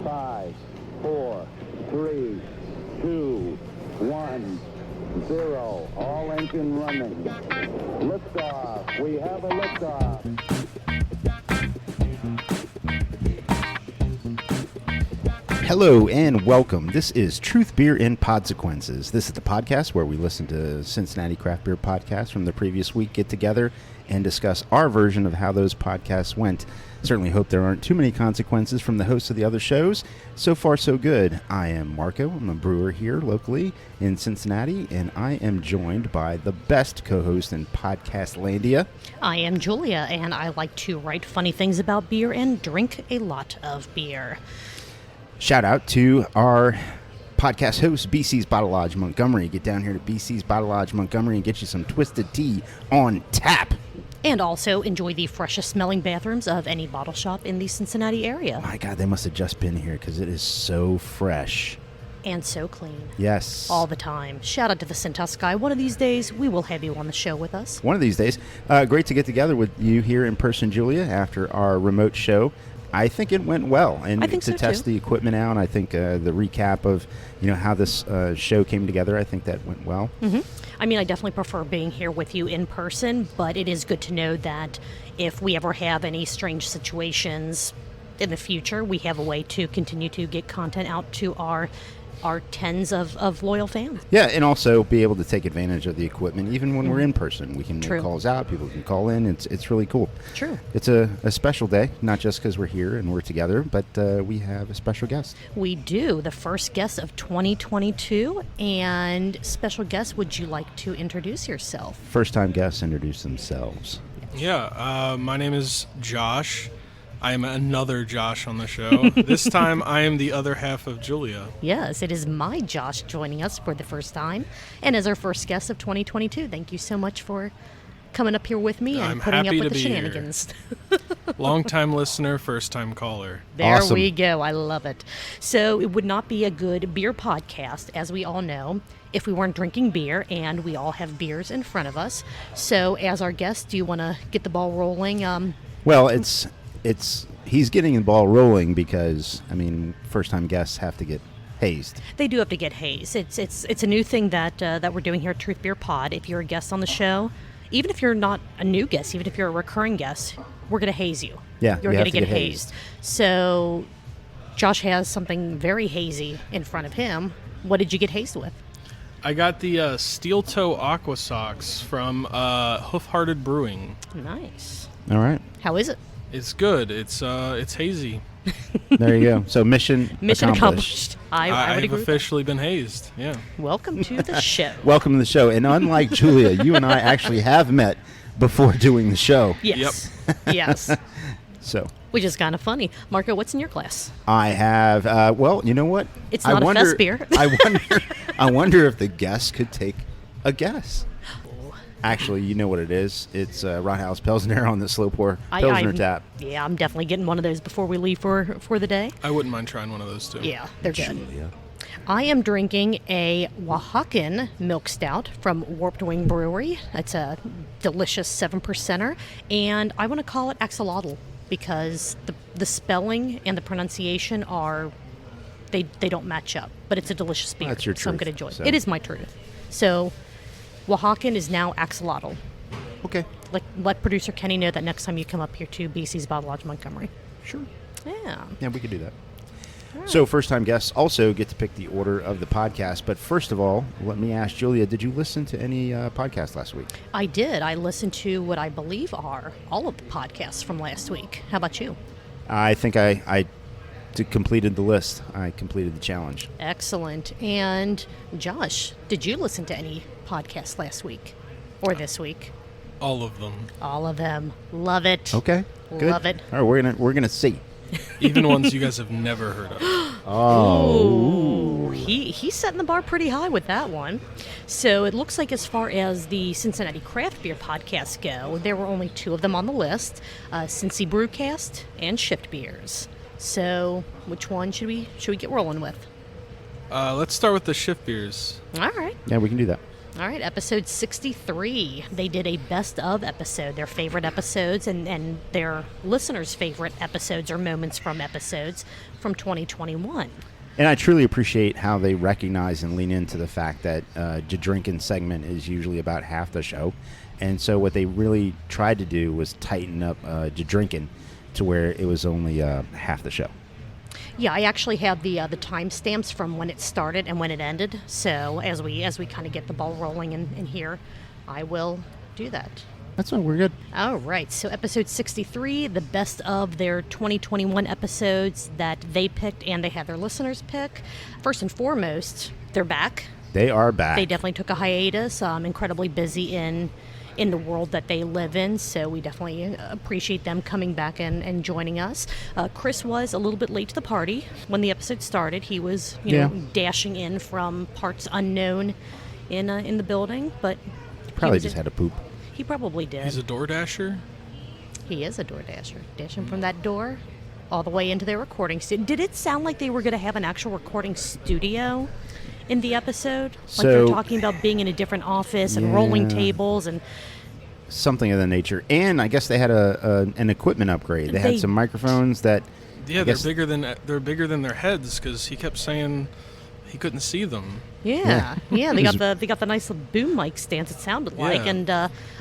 5, 4, 3, 2, 1, 0. All engine running. Liftoff. We have a liftoff. Hello and welcome. This is Truth Beer in Podsequences. This is the podcast where we listen to Cincinnati craft beer podcasts from the previous week, get together and discuss our version of how those podcasts went. Certainly hope there aren't too many consequences from the hosts of the other shows. So far, so good. I am Marco. I'm a brewer here locally in Cincinnati, and I am joined by the best co-host in Podcastlandia. I am Julia, and I like to write funny things about beer and drink a lot of beer. Shout out to our podcast host, BC's Bottle Lodge Montgomery. Get down here to BC's Bottle Lodge Montgomery and get you some twisted tea on tap. And also enjoy the freshest smelling bathrooms of any bottle shop in the Cincinnati area. My God, they must have just been here because it is so fresh. And so clean. Yes. All the time. Shout out to the Cintas guy. One of these days, we will have you on the show with us. One of these days. Great to get together with you here in person, Julia, after our remote show. I think it went well, and I think to so test too. the equipment out, I think the recap of how this show came together, I think that went well. Mm-hmm. I mean, I definitely prefer being here with you in person, but it is good to know that if we ever have any strange situations in the future, we have a way to continue to get content out to our tens of loyal fans. Yeah, and also be able to take advantage of the equipment even when we're in person. We can True. make calls out, people can call in. It's really cool. True. It's a special day, not just because we're here and we're together, but we have a special guest. We do. The first guest of 2022. And special guest, would you like to introduce yourself? First-time guests introduce themselves. Yeah, my name is Josh. I am another Josh on the show. This time, I am the other half of Julia. Yes, it is my Josh joining us for the first time. And as our first guest of 2022, thank you so much for coming up here with me and I'm putting up happy with to the be here. shenanigans. Long-time listener, first-time caller. There Awesome. we go. I love it. So it would not be a good beer podcast, as we all know, if we weren't drinking beer, and we all have beers in front of us. So as our guest, do you want to get the ball rolling? Well, he's getting the ball rolling because, first-time guests have to get hazed. They do have to get hazed. It's a new thing that we're doing here at Truth Beer Pod. If you're a guest on the show, even if you're not a new guest, even if you're a recurring guest, we're going to haze you. Yeah, You're you going have to to get get hazed. So Josh has something very hazy in front of him. What did you get hazed with? I got the Steel Toe Aqua socks from Hoof Brewing. Nice. All right. How is it? It's good. It's hazy. There you go. So mission accomplished. I would I've agree with that. officially been hazed. Yeah. Welcome to the show. Welcome to the show. And unlike Julia, you and I actually have met before doing the show. Yes. Yes. So Which is kind of funny. Marco, what's in your glass? I have, well, you know what? It's not a fest beer. I wonder if the guests could take a guess. Actually, you know what it is. It's Rothaus Pilsner on the slow pour Pilsner tap. Yeah, I'm definitely getting one of those before we leave for the day. I wouldn't mind trying one of those, too. Yeah, they're good. Julia. I am drinking a Oaxacan milk stout from Warped Wing Brewery. It's a delicious 7%er, and I want to call it axolotl because the spelling and the pronunciation are, they don't match up, but it's a delicious beer. That's your so I'm truth, going to enjoy so. it. It is my truth. So Oaxacan is now axolotl. Okay. Let producer Kenny know that next time you come up here to BC's Bottle Lodge Montgomery. Sure. Yeah. Yeah, we could do that. So first-time guests also get to pick the order of the podcast. But first of all, let me ask Julia, did you listen to any podcasts last week? I did. I listened to what I believe are all of the podcasts from last week. How about you? I think I completed the list. I completed the challenge. Excellent. And Josh, did you listen to any podcasts last week or this week? All of them. All of them. Love it. Okay. Good. Love it. All right, we're gonna see. Even ones you guys have never heard of. Oh. He's setting the bar pretty high with that one. So it looks like as far as the Cincinnati craft beer podcasts go, there were only 2 of them on the list, Cincy Brewcast and Shift Beers. So which one should we get rolling with? Let's start with the shift beers. All right. Yeah, we can do that. All right, episode 63. They did a best of episode, their favorite episodes and their listeners' favorite episodes or moments from episodes from 2021. And I truly appreciate how they recognize and lean into the fact that the drinking segment is usually about half the show. And so what they really tried to do was tighten up the drinking to where it was only half the show. Yeah, I actually have the timestamps from when it started and when it ended. So as we kind of get the ball rolling in here, I will do that. That's fine. We're good. All right. So episode 63, the best of their 2021 episodes that they picked and they had their listeners pick. First and foremost, they're back. They are back. They definitely took a hiatus. Incredibly busy in the world that they live in, so we definitely appreciate them coming back and joining us. Chris was a little bit late to the party when the episode started. He was, you know, dashing in from parts unknown in the building, but Probably just had a poop. He probably did. He's a door dasher? He is a door dasher, dashing from that door all the way into their recording studio. Did it sound like they were going to have an actual recording studio in the episode? Like they're talking about being in a different office and rolling tables and something of that nature. And I guess they had an equipment upgrade. They had some microphones that. Yeah, they're bigger than their heads because he kept saying he couldn't see them. Yeah. They got the nice little boom mic stands. It sounded like, and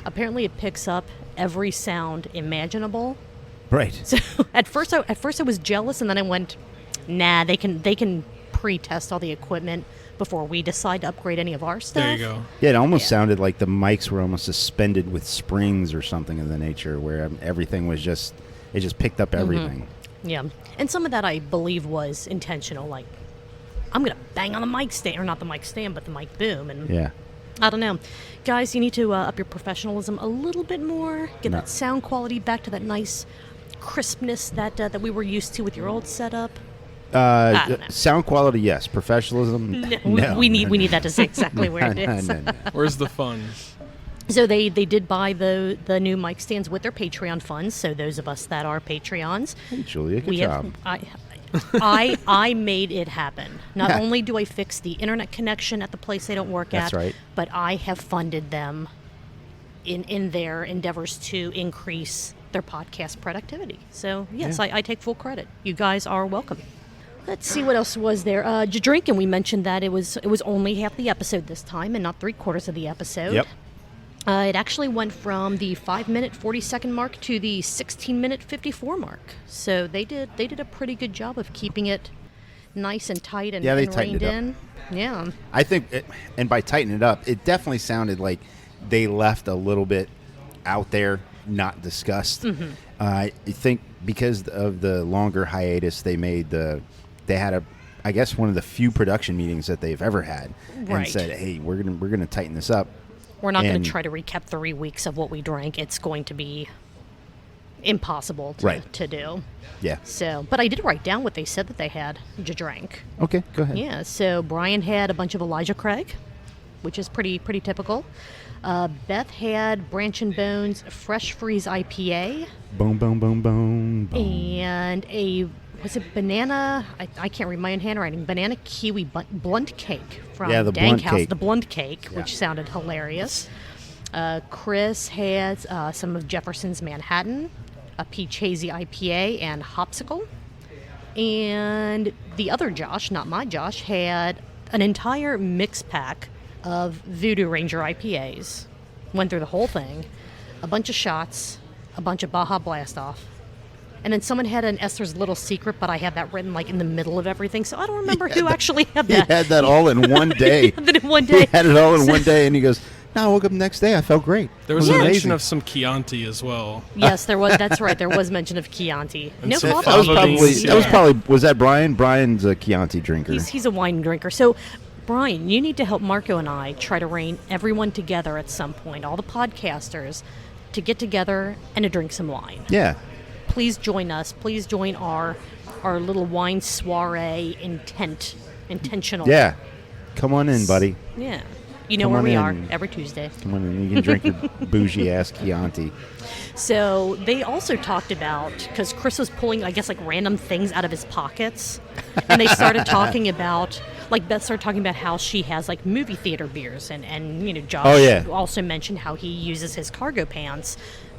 apparently it picks up every sound imaginable. Right. So at first I was jealous, and then I went, nah, they can pre-test all the equipment before we decide to upgrade any of our stuff. There you go. Yeah, it almost sounded like the mics were almost suspended with springs or something of the nature, where everything was just picked up everything. Yeah, and some of that I believe was intentional. Like, I'm gonna bang on the mic stand, or not the mic stand, but the mic boom, and I don't know, guys. You need to up your professionalism a little bit more. Get that sound quality back to that nice crispness that we were used to with your old setup. Sound quality, yes. Professionalism, no. We need that to say exactly where it is. No. Where's the fun? So they did buy the new mic stands with their Patreon funds. So those of us that are Patreons, hey, Julia, good job. I made it happen. Not only do I fix the internet connection at the place they don't work at, right. but I have funded them in their endeavors to increase their podcast productivity. So yes, I take full credit. You guys are welcome. Let's see what else was there. Drinking, we mentioned that it was only half the episode this time and not 3/4 of the episode. Yep. It actually went from the 5-minute 40-second mark to the 16-minute 54 mark. So they did a pretty good job of keeping it nice and tight and, they and tightened reined it up. in. Yeah. I think, and by tightening it up, it definitely sounded like they left a little bit out there, not discussed. Mm-hmm. I think because of the longer hiatus they made, they had I guess one of the few production meetings that they've ever had, Right. and said, "Hey, we're gonna tighten this up." We're not going to try to recap 3 weeks of what we drank. It's going to be impossible to do. Yeah. So, but I did write down what they said that they had to drink. Okay, go ahead. Yeah. So Brian had a bunch of Elijah Craig, which is pretty typical. Beth had Branch and Bones Fresh Freeze IPA. Boom, boom, boom, boom, boom. And was it banana? I can't read my own handwriting. Banana kiwi blunt cake from the Dank blunt House. cake. The blunt cake, which sounded hilarious. Chris had some of Jefferson's Manhattan, a peach hazy IPA, and Hopsicle. And the other Josh, not my Josh, had an entire mix pack of Voodoo Ranger IPAs. Went through the whole thing. A bunch of shots, a bunch of Baja Blast Off. And then someone had an Esther's Little Secret, but I had that written like in the middle of everything, so I don't remember who actually had that. He had that all in one day. He had it in one day. He had it all in one day, and he goes, "No, I woke up the next day. I felt great." There was It a mention amazing. of some Chianti as well. Yes, there was. That's right. There was mention of Chianti. And No some coffee. fava Was that Brian? Brian's a Chianti drinker. He's a wine drinker. So, Brian, you need to help Marco and I try to rein everyone together at some point, all the podcasters, to get together and to drink some wine. Yeah. Please join us. Please join our little wine soiree intentional. Yeah. Come on in, buddy. Yeah. You know Come where on we are in. every Tuesday. Come on in. You can drink your bougie-ass Chianti. So they also talked about, because Chris was pulling, I guess, like random things out of his pockets. And they started talking about, like Beth started talking about how she has like movie theater beers. And you know, Josh also mentioned how he uses his cargo pants,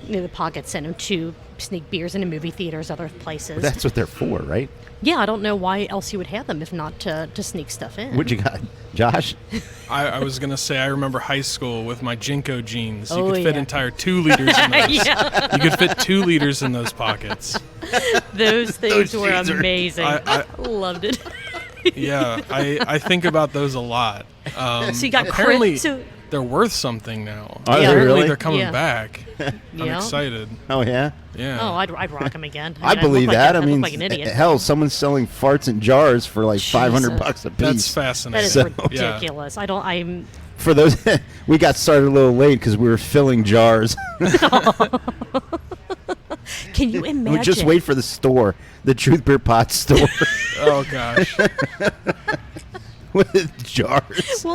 you know, the pockets in him to sneak beers into movie theaters, other places. That's what they're for, right? Yeah, I don't know why else he would have them if not to sneak stuff in. What you got, Josh? I was going to say, I remember high school with my Jinko jeans. You Oh, could fit yeah. entire 2 liters in those. Yeah. You could fit 2 liters in those pockets. Those things Those were jeans are- amazing. I- Loved it. Yeah, I think about those a lot. So you got apparently, Chris. So, they're worth something now. Are they Apparently really? they're coming Yeah. back. I'm yeah. excited. Oh, yeah? Yeah. Oh, I'd rock them again. I mean, believe look that. Like, I mean, look like an idiot. hell, someone's selling farts in jars for like $500 a piece. That's That fascinating. is So- ridiculous. I'm. For those, we got started a little late because we were filling jars. Can you imagine? We just wait for the store, the Truth Beer Pot store, Oh gosh. with jars.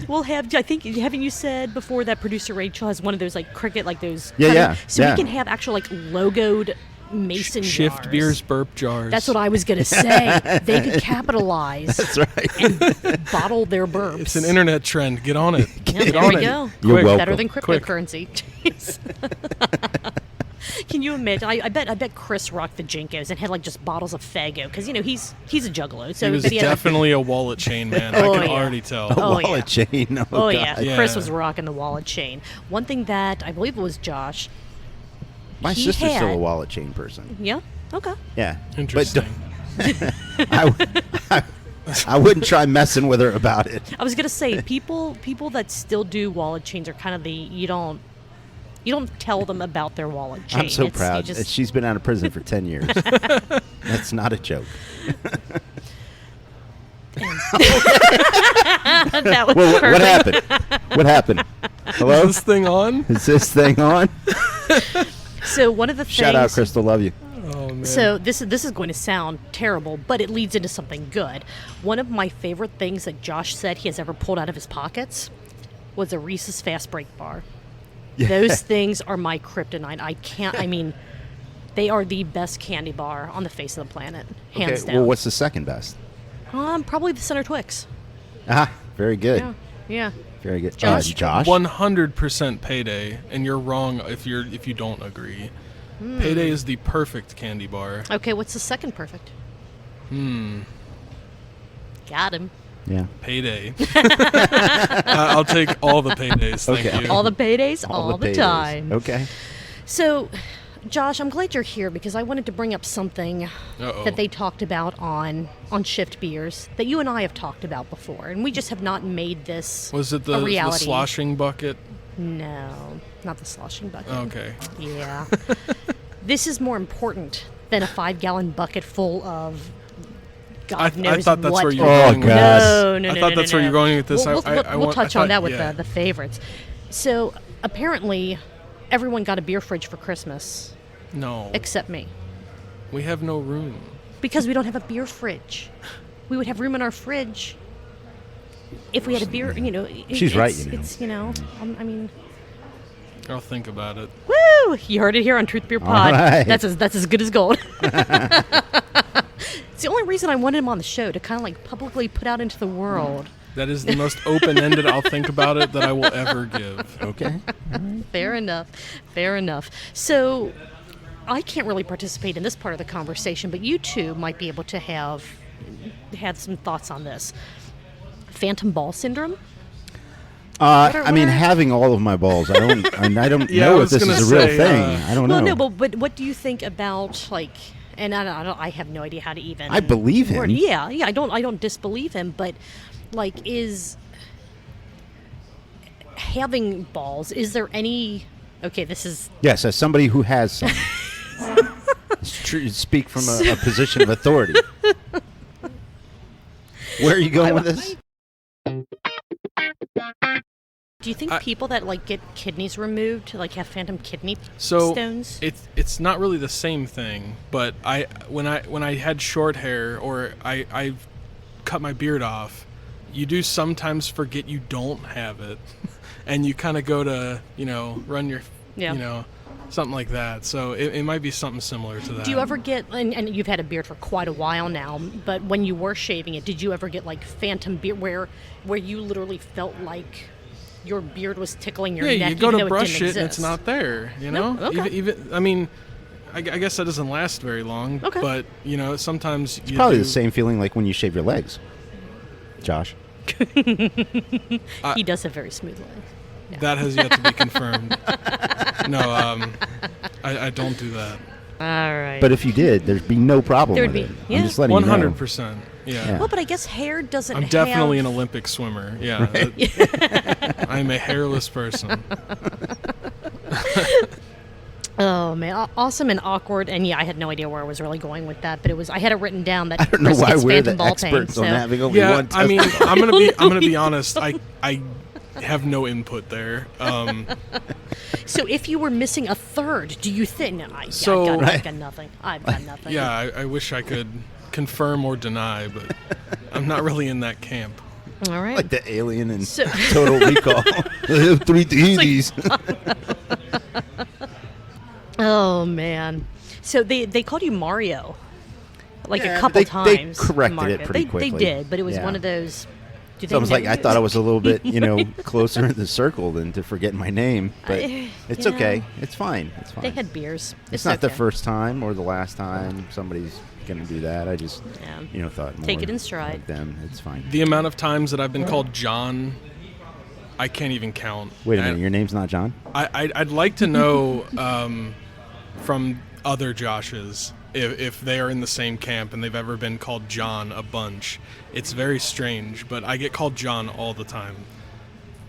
We'll have. I think haven't you said before that producer Rachel has one of those like cricket, like those. Yeah, kind yeah, of- So yeah. we can have actual like logoed mason Shift jars. beers, burp jars. That's what I was gonna say. They could capitalize That's right. and bottle their burps. It's an internet trend. Get on it. Yeah, Get there on we it. go. You're Quick. welcome. Better than Quick. cryptocurrency. Jeez. Can you imagine? I bet Chris rocked the Jinkos and had like just bottles of Faygo because you know he's a juggalo. So He was but he had, definitely a wallet chain man. Oh, I can yeah. already tell. Oh, Wallet yeah. chain. Oh, Oh God. yeah. Yeah. Chris was rocking the wallet chain. One thing that I believe it was Josh. My he sister's still a had- wallet chain person. Yeah. Okay. Yeah. Interesting. I wouldn't try messing with her about it. I was gonna say people that still do wallet chains are kind of the you don't tell them about their wallet chain. I'm so It's- you proud. just- She's been out of prison for 10 years. That's not a joke. that was Well, what perfect. happened? What happened? Hello? Is this thing on? Is this thing on? So one of the things. Shout out, Crystal. Love you. Oh man. So this is going to sound terrible, but it leads into something good. One of my favorite things that Josh said he has ever pulled out of his pockets was a Reese's Fast Break bar. Those things are my kryptonite. I mean, they are the best candy bar on the face of the planet, hands down. Well, what's the second best? Probably the Center Twix. Ah, very good. Yeah, yeah. Very good. Josh? Josh? 100% Payday, and you're wrong if you don't agree. Payday is the perfect candy bar. Okay, what's the second perfect? Got him. Yeah. Payday. I'll take all the paydays. Thank Okay. you. All the paydays, all the paydays. time. Okay. So, Josh, I'm glad you're here because I wanted to bring up something Uh-oh. that they talked about on Shift Beers that you and I have talked about before, and we just have not made this Was it a the reality. sloshing bucket? No, not the sloshing bucket. Okay. Yeah. This is more important than a 5-gallon bucket full of God I knows thought that's what. where you were Oh, going with God. this. No. I thought that's where you're going with this. We'll I want- touch I on thought- that with yeah. the favorites. So apparently, everyone got a beer fridge for Christmas No. except me We have no room. because we don't have a beer fridge. We would have room in our fridge if we had a beer. You know, She's right, you know. It's I mean, I'll think about it. woo! You heard it here on Truth Beer Pod. right. That's as good as gold. It's the only reason I wanted him on the show to kind of like publicly put out into the world. That is the most open-ended I'll think about it that I will ever give. Okay. Fair enough. Fair enough. So I can't really participate in this part of the conversation, but you two might be able to have some thoughts on this. Phantom ball syndrome? I mean, having all of my balls, I don't Yeah, I know if was this gonna is a real say, thing. I don't know. Well, no, but what do you think about like? And I have no idea how to even. I believe him. word- Yeah. I don't disbelieve him, but like, is having balls? Is there any? Okay, this is Yes, as somebody who has some. It's true, speak from a position of authority. Where are you going with this? Do you think people that like get kidneys removed, like have phantom kidney So stones? it's not really the same thing, but when I had short hair or I cut my beard off, you do sometimes forget you don't have it, and you kind of go to run your something like that. So it might be something similar to that. Do you ever get, and you've had a beard for quite a while now, but when you were shaving it, did you ever get like phantom beard where you literally felt like your beard was tickling your neck? Yeah, you go even to though brush it it and it's not there, Nope. Okay. Even I mean, I guess that doesn't last very long. Okay. But, sometimes It's probably the same feeling like when you shave your legs, Josh. He does have very smooth legs. Yeah. That has yet to be confirmed. No, I don't do that. All right. But if you did, there'd be no problem There'd with be, it. yeah. I'm just letting you know. 100%. Yeah. Well, but I guess hair doesn't I'm have... definitely an Olympic swimmer. Yeah. I'm a hairless person. Oh, man. Awesome and awkward. And, yeah, I had no idea where I was really going with that. But I had it written down that I don't know Chris why gets we're phantom the ball experts pain, on so. that. We only Yeah, one I mean, test. I'm gonna be honest. I have no input there. So if you were missing a third, do you think... No, I've got nothing. I've got nothing. Yeah, I wish I could confirm or deny, but I'm not really in that camp. All right. Like the alien in Total Recall. They have 3 Tahiti's. Oh, man. So they called you Mario, like Yeah, a couple they times. corrected Mario. it pretty quickly. They did, but it was Yeah. one of those... Do So I was like, know I you? thought I was a little bit, closer in the circle than to forget my name. But it's yeah. okay. It's fine. It's fine. They had beers. It's not the okay. first time or the last time somebody's going to do that. I just, Yeah. thought more Take it in stride. of them. It's fine. The amount of times that I've been called John, I can't even count. Wait a minute. Your name's not John? I'd like to know from other Joshes if they are in the same camp and they've ever been called John a bunch. It's very strange, but I get called John all the time.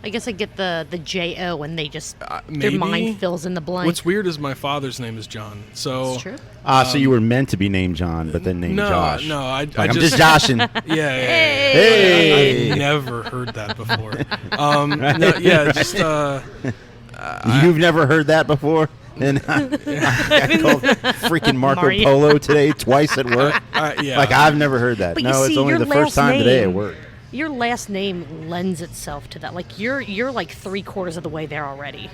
I guess I get the J-O and they just, their Maybe. mind fills in the blank. What's weird is my father's name is John. So It's true. So you were meant to be named John, but then named Josh. No, I I'm just just joshing. Yeah. Hey! I've never heard that before. Just You've never heard that before? And I got called freaking Marco Mario. Polo today twice at work. yeah. Like, I've never heard that. But you No, it's see, only your the first last time today at name- work. Your last name lends itself to that. Like you're like 3/4 of the way there already.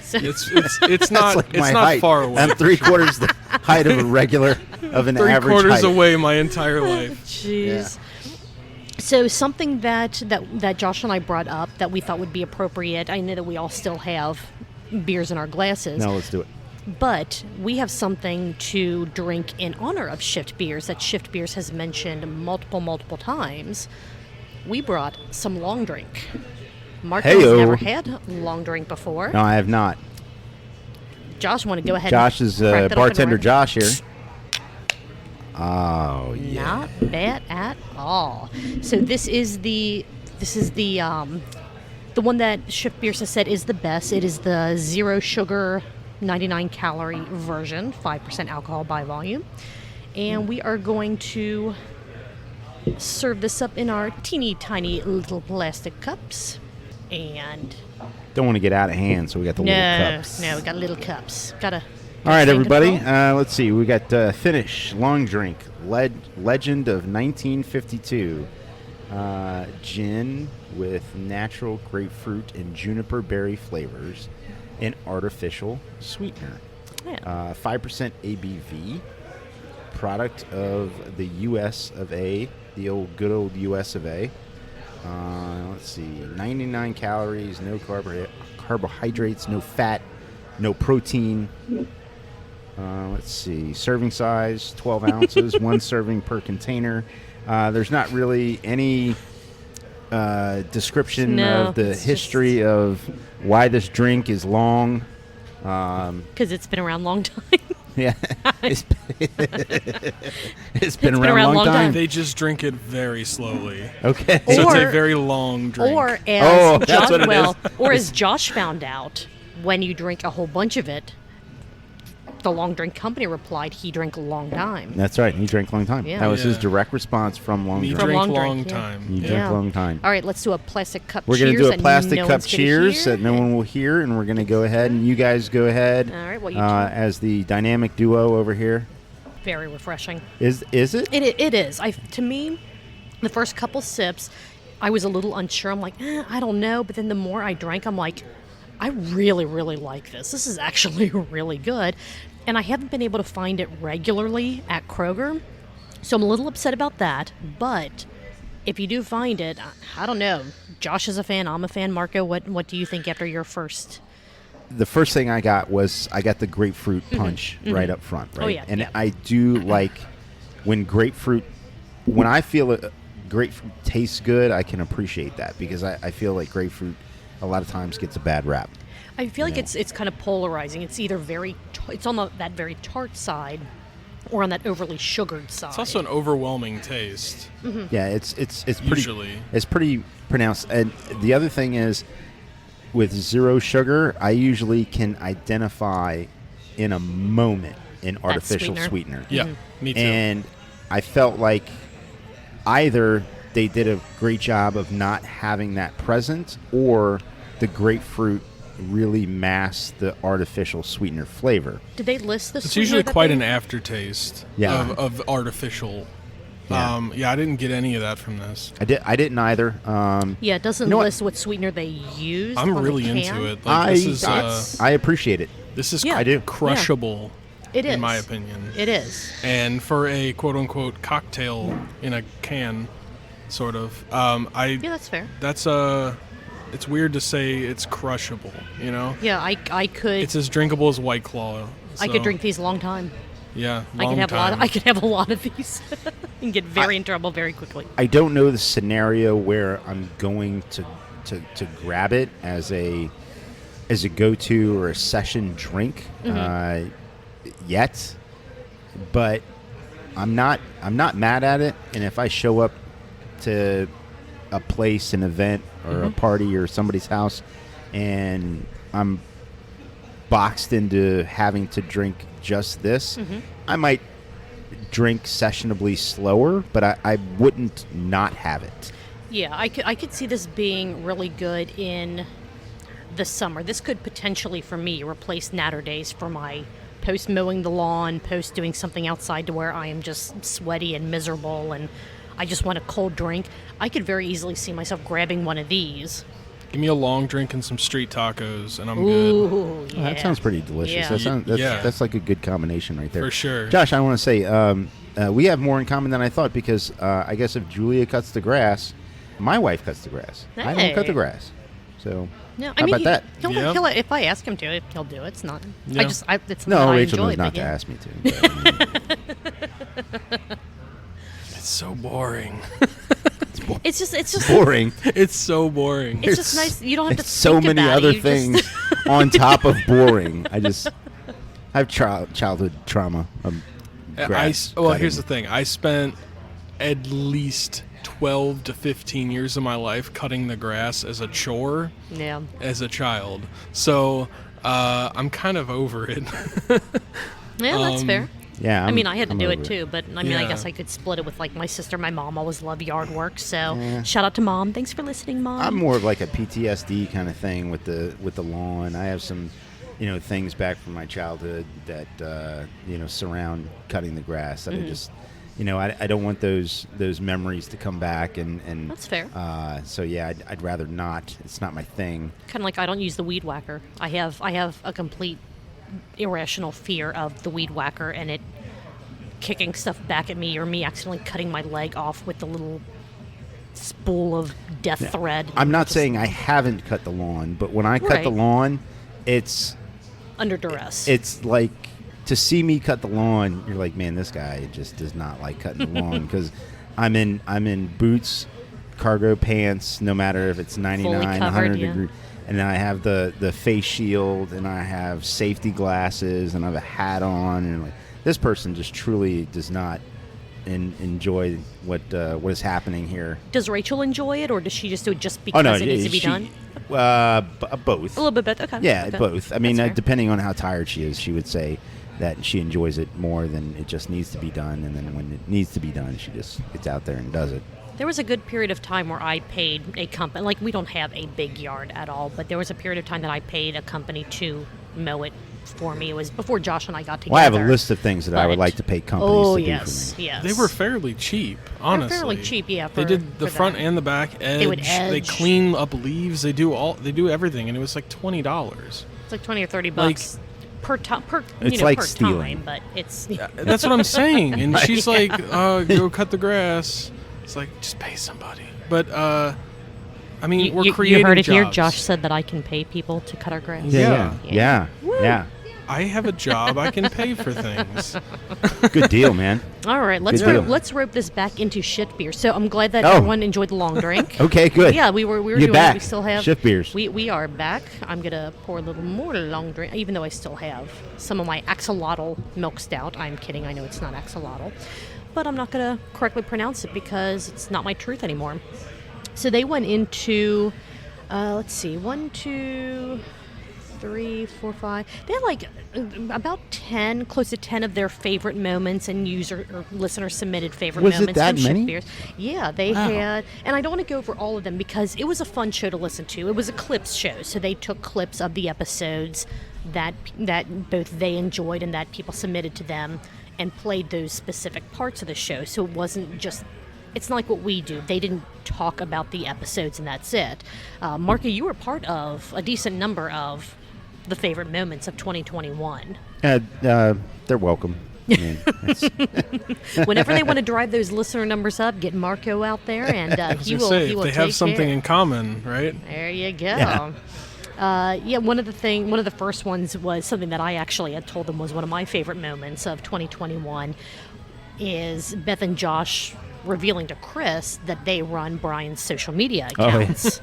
So- it's not Like my it's not height. far away. I'm 3/4 the height of a regular, of an average 3/4 height. away my entire life. Jeez. So something that Josh and I brought up that we thought would be appropriate. I know that we all still have beers in our glasses. No, let's do it. But we have something to drink in honor of Shift Beers that Shift Beers has mentioned multiple times. We brought some long drink. Marco's Heyo. never had long drink before. No, I have not. Josh, want to go ahead Josh and is crack that open bartender right- Josh here. Oh, yeah. Not bad at all. So this is the one that Shift Beers has said is the best. It is the 0 sugar, 99 calorie version, 5% alcohol by volume. And we are going to serve this up in our teeny tiny little plastic cups. And Don't want to get out of hand, so we got the little cups. no, we got little cups. All right, everybody. Let's see. We got Finnish long drink, Legend of 1952. Gin with natural grapefruit and juniper berry flavors and artificial sweetener. Yeah. 5% ABV. Product of the US of A, the good old US of A. Let's see. 99 calories, no carbohydrates, no fat, no protein. Let's see. Serving size, 12 ounces, 1 serving per container. There's not really any description No, of the it's history of why this drink is long. Because it's been around a long time. Yeah, it's been around a long time. They just drink it very slowly. Okay. So it's Or- a very long drink. Or as Oh, that's Josh, what it is. or as Josh found out, when you drink a whole bunch of it, the long drink company replied he drank a long time. That's right. He drank a long time. Yeah. That was his Yeah. direct response from long Me drink. From drink long long drink, yeah. time. You Yeah. drank a long time. All right, let's do a plastic cup We're cheers. going to do a that plastic no cup one's gonna cheers hear. that no one will hear, and we're going to go ahead, and you guys go ahead All right, well, you as the dynamic duo over here. Very refreshing. Is it? It is. To me, the first couple sips, I was a little unsure. I'm like, I don't know. But then the more I drank, I'm like, I really, really like this. This is actually really good. And I haven't been able to find it regularly at Kroger. So I'm a little upset about that. But if you do find it, I don't know. Josh is a fan. I'm a fan. Marco, what do you think after your first? The first thing I got was the grapefruit punch right up front, right? Oh, yeah. And yeah. I do like when I feel grapefruit tastes good, I can appreciate that because I feel like grapefruit a lot of times gets a bad rap. I feel like it's kind of polarizing. It's either it's on that very tart side or on that overly sugared side. It's also an overwhelming taste. Mm-hmm. Yeah, it's pretty Usually. It's pretty pronounced. And the other thing is with zero sugar, I usually can identify in a moment an artificial sweetener. Yeah, me too. And I felt like either they did a great job of not having that present or the grapefruit really masked the artificial sweetener flavor. Did they list the It's sweetener usually that quite they- an aftertaste of artificial. Yeah. I didn't get any of that from this. I didn't either. Yeah, it doesn't You know what? list what sweetener they used. I'm on really the can. into it. Like, I appreciate it. this is Yeah. I do. crushable. It is. in my opinion. It is. And for a quote-unquote cocktail in a can, sort of, Yeah, that's fair. it's weird to say it's crushable, you know? Yeah, I could. It's as drinkable as White Claw. I so, could drink these a long time. Yeah, I long could have time. I could have a lot of these and get very in trouble very quickly. I don't know the scenario where I'm going to grab it as a go-to or a session drink yet, but I'm not mad at it. And if I show up to a place, an event, or a party or somebody's house, and I'm boxed into having to drink just this, I might drink sessionably slower, but I wouldn't not have it. Yeah, I could see this being really good in the summer. This could potentially, for me, replace natter days for my post mowing the lawn, post doing something outside to where I am just sweaty and miserable and I just want a cold drink. I could very easily see myself grabbing one of these. Give me a long drink and some street tacos, and I'm good. Ooh, yeah. Oh, that sounds pretty delicious. Yeah. That's like a good combination right there. For sure. Josh, I want to say we have more in common than I thought because I guess if Julia cuts the grass, my wife cuts the grass. I don't cut the Hey. grass. So No, how about that? He'll, if I ask him to, he'll do it. It's not. Yeah. It's something No, I Rachel enjoy. knows not but to yeah. ask me to. But, It's so boring. It's just boring. It's so boring. It's just nice. You don't have to It's so think many about other it. You things Just, on top of boring. I have childhood trauma. Here's the thing. I spent at least 12 to 15 years of my life cutting the grass as a chore yeah. as a child. So I'm kind of over it. Yeah, that's fair. Yeah, I mean, I had to I'm do over it too, but I mean, I Yeah. guess I could split it with like my sister, my mom. Always love yard work, so shout out to Mom. Thanks for listening, Mom. I'm more of like a PTSD kind of thing with the lawn. I have some, things back from my childhood that surround cutting the grass. That I just, I don't want those memories to come back. And That's fair. So yeah, I'd rather not. It's not my thing. Kind of like I don't use the weed whacker. I have a complete irrational fear of the weed whacker and it kicking stuff back at me or me accidentally cutting my leg off with the little spool of death thread. I'm not saying I haven't cut the lawn, but when I cut the Right. lawn, it's Under duress. it's like to see me cut the lawn. You're like, man, this guy just does not like cutting the lawn because I'm in boots, cargo pants, no matter if it's 99, Fully 100 covered, yeah. degrees. And then I have the face shield, and I have safety glasses, and I have a hat on, and like this person just truly does not enjoy what is happening here. Does Rachel enjoy it, or does she just do it just because it needs to be done? Both. A little bit, okay. Yeah, okay. both. I mean, That's fair. depending on how tired she is, she would say that she enjoys it more than it just needs to be done, and then when it needs to be done, she just gets out there and does it. There was a good period of time where I paid a company, like we don't have a big yard at all, but there was a period of time that I paid a company to mow it for me. It was before Josh and I got together. Well, I have a list of things that I would But- like to pay companies Oh to do yes, for me. yes. They were fairly cheap, honestly. They're fairly cheap, yeah. They did the for front that. and the back edge. would They edge. clean up leaves. They do everything, and it was like $20. It's like 20 or 30 bucks per time. It's like per stealing. time, but it's That's what I'm saying. And she's like, "Go cut the grass." It's like, just pay somebody. But I mean, we're creating You heard it jobs. here. Josh said that I can pay people to cut our grass. Yeah. I have a job. I can pay for things. Good deal, man. All right, Good deal. let's rope this back into shit beer. So I'm glad that Oh. everyone enjoyed the long drink. Okay, good. Yeah, we were You're doing back. it. We still have Shift beers. We are back. I'm gonna pour a little more long drink, even though I still have some of my axolotl milk stout. I'm kidding. I know it's not axolotl, but I'm not gonna correctly pronounce it because it's not my truth anymore. So they went into, let's see, 1, 2, 3, 4, 5. They had like about 10, close to 10 of their favorite moments and user or listener submitted favorite Was it moments that from many? Shift Beers. Yeah, they Wow. had, and I don't want to go over all of them because it was a fun show to listen to. It was a clips show, so they took clips of the episodes that both they enjoyed and that people submitted to them and played those specific parts of the show. So it wasn't just. It's not like what we do. They didn't talk about the episodes and that's it. Marky, you were part of a decent number of the favorite moments of 2021. They're welcome. I mean, Whenever they want to drive those listener numbers up, get Marco out there and he will Say, he if will they take have something care. in common, right? There you go. Yeah. One of the first ones was something that I actually had told them was one of my favorite moments of 2021 is Beth and Josh revealing to Chris that they run Brian's social media accounts.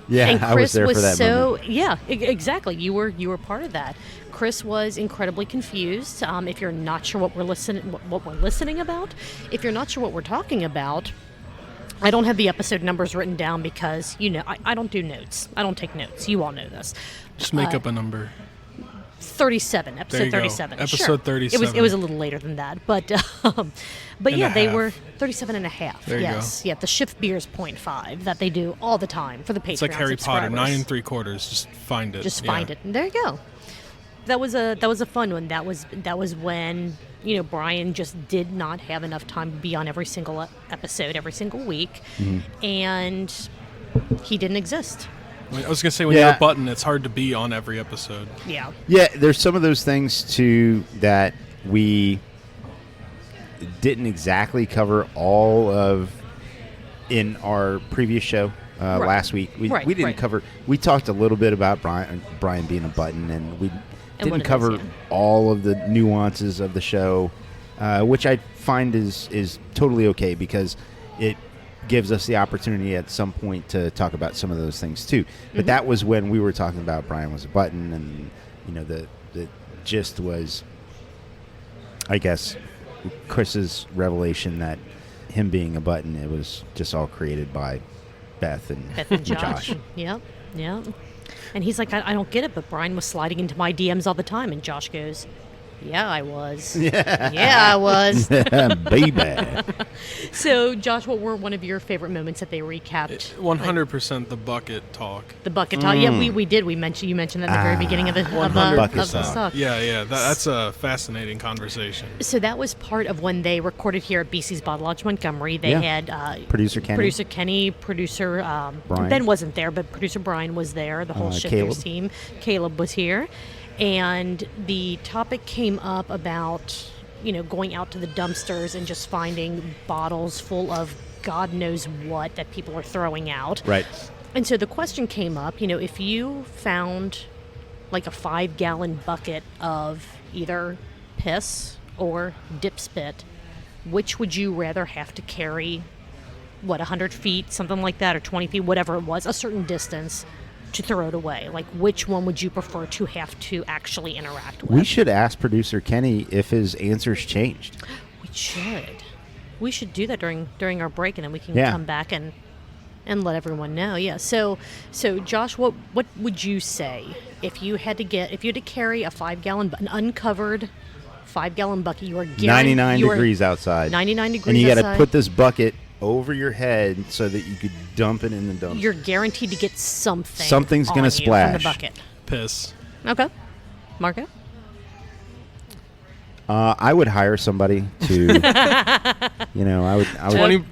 yeah, And I was Chris there was for that so moment. exactly. You were part of that. Chris was incredibly confused. If you're not sure what we're listening about, if you're not sure what we're talking about, I don't have the episode numbers written down because I don't do notes. I don't take notes. You all know this. Just make up a number. 37, There episode you go. 37. Episode Sure. 37. It was a little later than that, but And yeah, a they half. were 37 and a half. There you yes, yeah, the Shift Beers 0.5 that they do all the time for the Patreon It's like Harry Potter, subscribers. 9 3/4. Just find it. Just Yeah. find it, and there you go. That was a fun one. That was when Brian just did not have enough time to be on every single episode every single week, and he didn't exist. I was gonna say when Yeah. you're a button, it's hard to be on every episode. Yeah. Yeah, there's some of those things too that we didn't exactly cover all of in our previous show last week. We didn't cover. We talked a little bit about Brian being a button, and we And what didn't it cover is, yeah. all of the nuances of the show, which I find is totally okay because it gives us the opportunity at some point to talk about some of those things too. But that was when we were talking about Brian was a button, and the gist was, I guess, Chris's revelation that him being a button, it was just all created by Beth and Josh. Yep. And he's like, I don't get it, but Brian was sliding into my DMs all the time. And Josh goes, yeah, I was. Yeah, I was. baby. So, Josh, what were one of your favorite moments that they recapped? 100% the bucket talk. The bucket talk. Yeah, we did. You mentioned that in the very beginning of the Bucket of the talk. talk. Yeah, that's a fascinating conversation. So that was part of when they recorded here at BC's Bottle Lodge Montgomery. They had Producer Kenny. producer Brian. Ben wasn't there, but producer Brian was there. The whole Shifters Caleb. team. Caleb was here, and the topic came up about going out to the dumpsters and just finding bottles full of God knows what that people are throwing out. Right. And so the question came up, if you found like a 5-gallon bucket of either piss or dip spit, which would you rather have to carry, 100 feet, something like that, or 20 feet, whatever it was, a certain distance to throw it away? Like, which one would you prefer to have to actually interact with? We should ask producer Kenny if his answers changed. We should. We should do that during our break, and then we can Yeah. come back and let everyone know. Yeah. So Josh, what would you say if you had to carry a 5-gallon, an uncovered 5-gallon bucket? You are 99 degrees outside. 99 degrees and you got outside. to put this bucket over your head so that you could dump it in the dumpster. You're guaranteed to get something. Something's going gonna to from splash. the bucket. Piss. Okay. Marco? I would hire somebody to, I would 20 Man.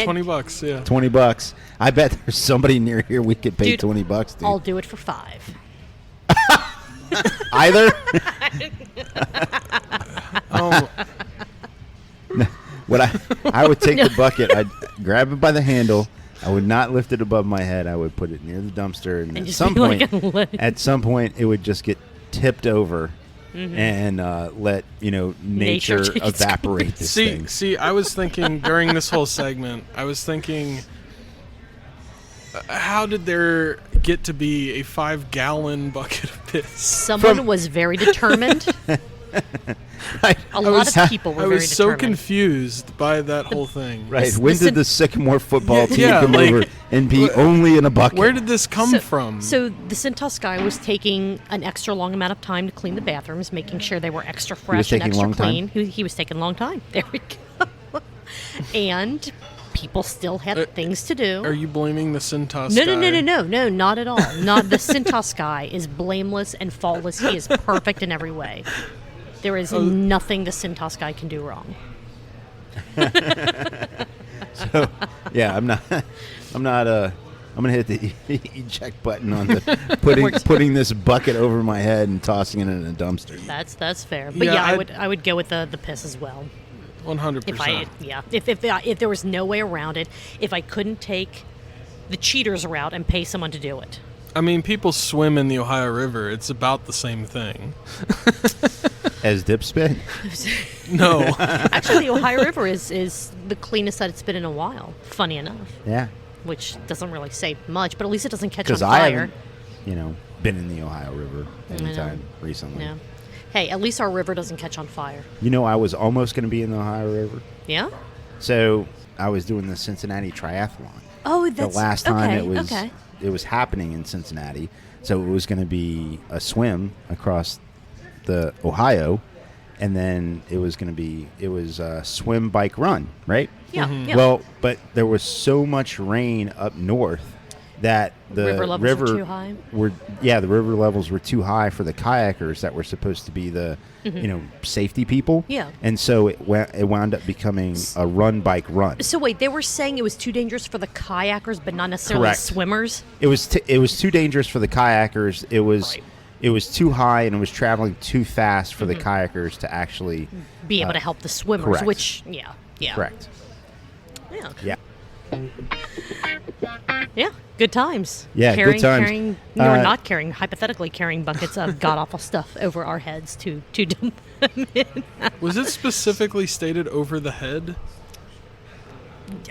$20, yeah. $20. I bet there's somebody near here we could pay Dude, $20, dude. I'll do it for $5. Either? Oh, What I would take the bucket, I'd grab it by the handle. I would not lift it above my head. I would put it near the dumpster, and just be like at some point, it would just get tipped over, and let nature take its evaporate this thing. see, I was thinking during this whole segment, how did there get to be a 5-gallon bucket of piss? Someone was very determined. A lot of people were I very was so determined. confused by that whole thing. Right? When did the Sycamore football team Yeah, come like, over and be only in a bucket? Where did this come from? So the Cintas guy was taking an extra long amount of time to clean the bathrooms, making sure they were extra fresh and taking a extra long time? clean. He was taking a long time. There we go. And people still had things to do. Are you blaming the Cintas No, guy? no, not at all. Not the Cintas guy is blameless and faultless. He is perfect in every way. There is nothing the Cintas guy can do wrong. So, yeah, I'm gonna hit the eject button on the putting this bucket over my head and tossing it in a dumpster. That's fair. But Yeah, I would go with the piss as well. 100%. If there was no way around it, if I couldn't take the cheaters route and pay someone to do it. I mean, people swim in the Ohio River. It's about the same thing. As dip spit? No. Actually, the Ohio River is the cleanest that it's been in a while. Funny enough, Yeah. which doesn't really say much, but at least it doesn't catch on Because I fire. haven't, been in the Ohio River anytime recently. No. Hey, at least our river doesn't catch on fire. I was almost going to be in the Ohio River. Yeah. So I was doing the Cincinnati Triathlon. Oh, The that's last time okay. it was happening in Cincinnati, so it was going to be a swim across the Ohio, and then it was a swim, bike, run, right? Yeah. Yeah. Well, but there was so much rain up north that the River levels were too high? The river levels were too high for the kayakers that were supposed to be the safety people. Yeah. And so it wound up becoming a run, bike, run. So wait, they were saying it was too dangerous for the kayakers, but not necessarily Correct. swimmers. It was too dangerous for the kayakers. It was Right. it was too high, and it was traveling too fast for the kayakers to actually Be able to help the swimmers, correct. which yeah. correct. Yeah. Yeah. Yeah, good times. Yeah, good times. Carrying, hypothetically carrying buckets of god-awful stuff over our heads to dump them in. Was it specifically stated over the head?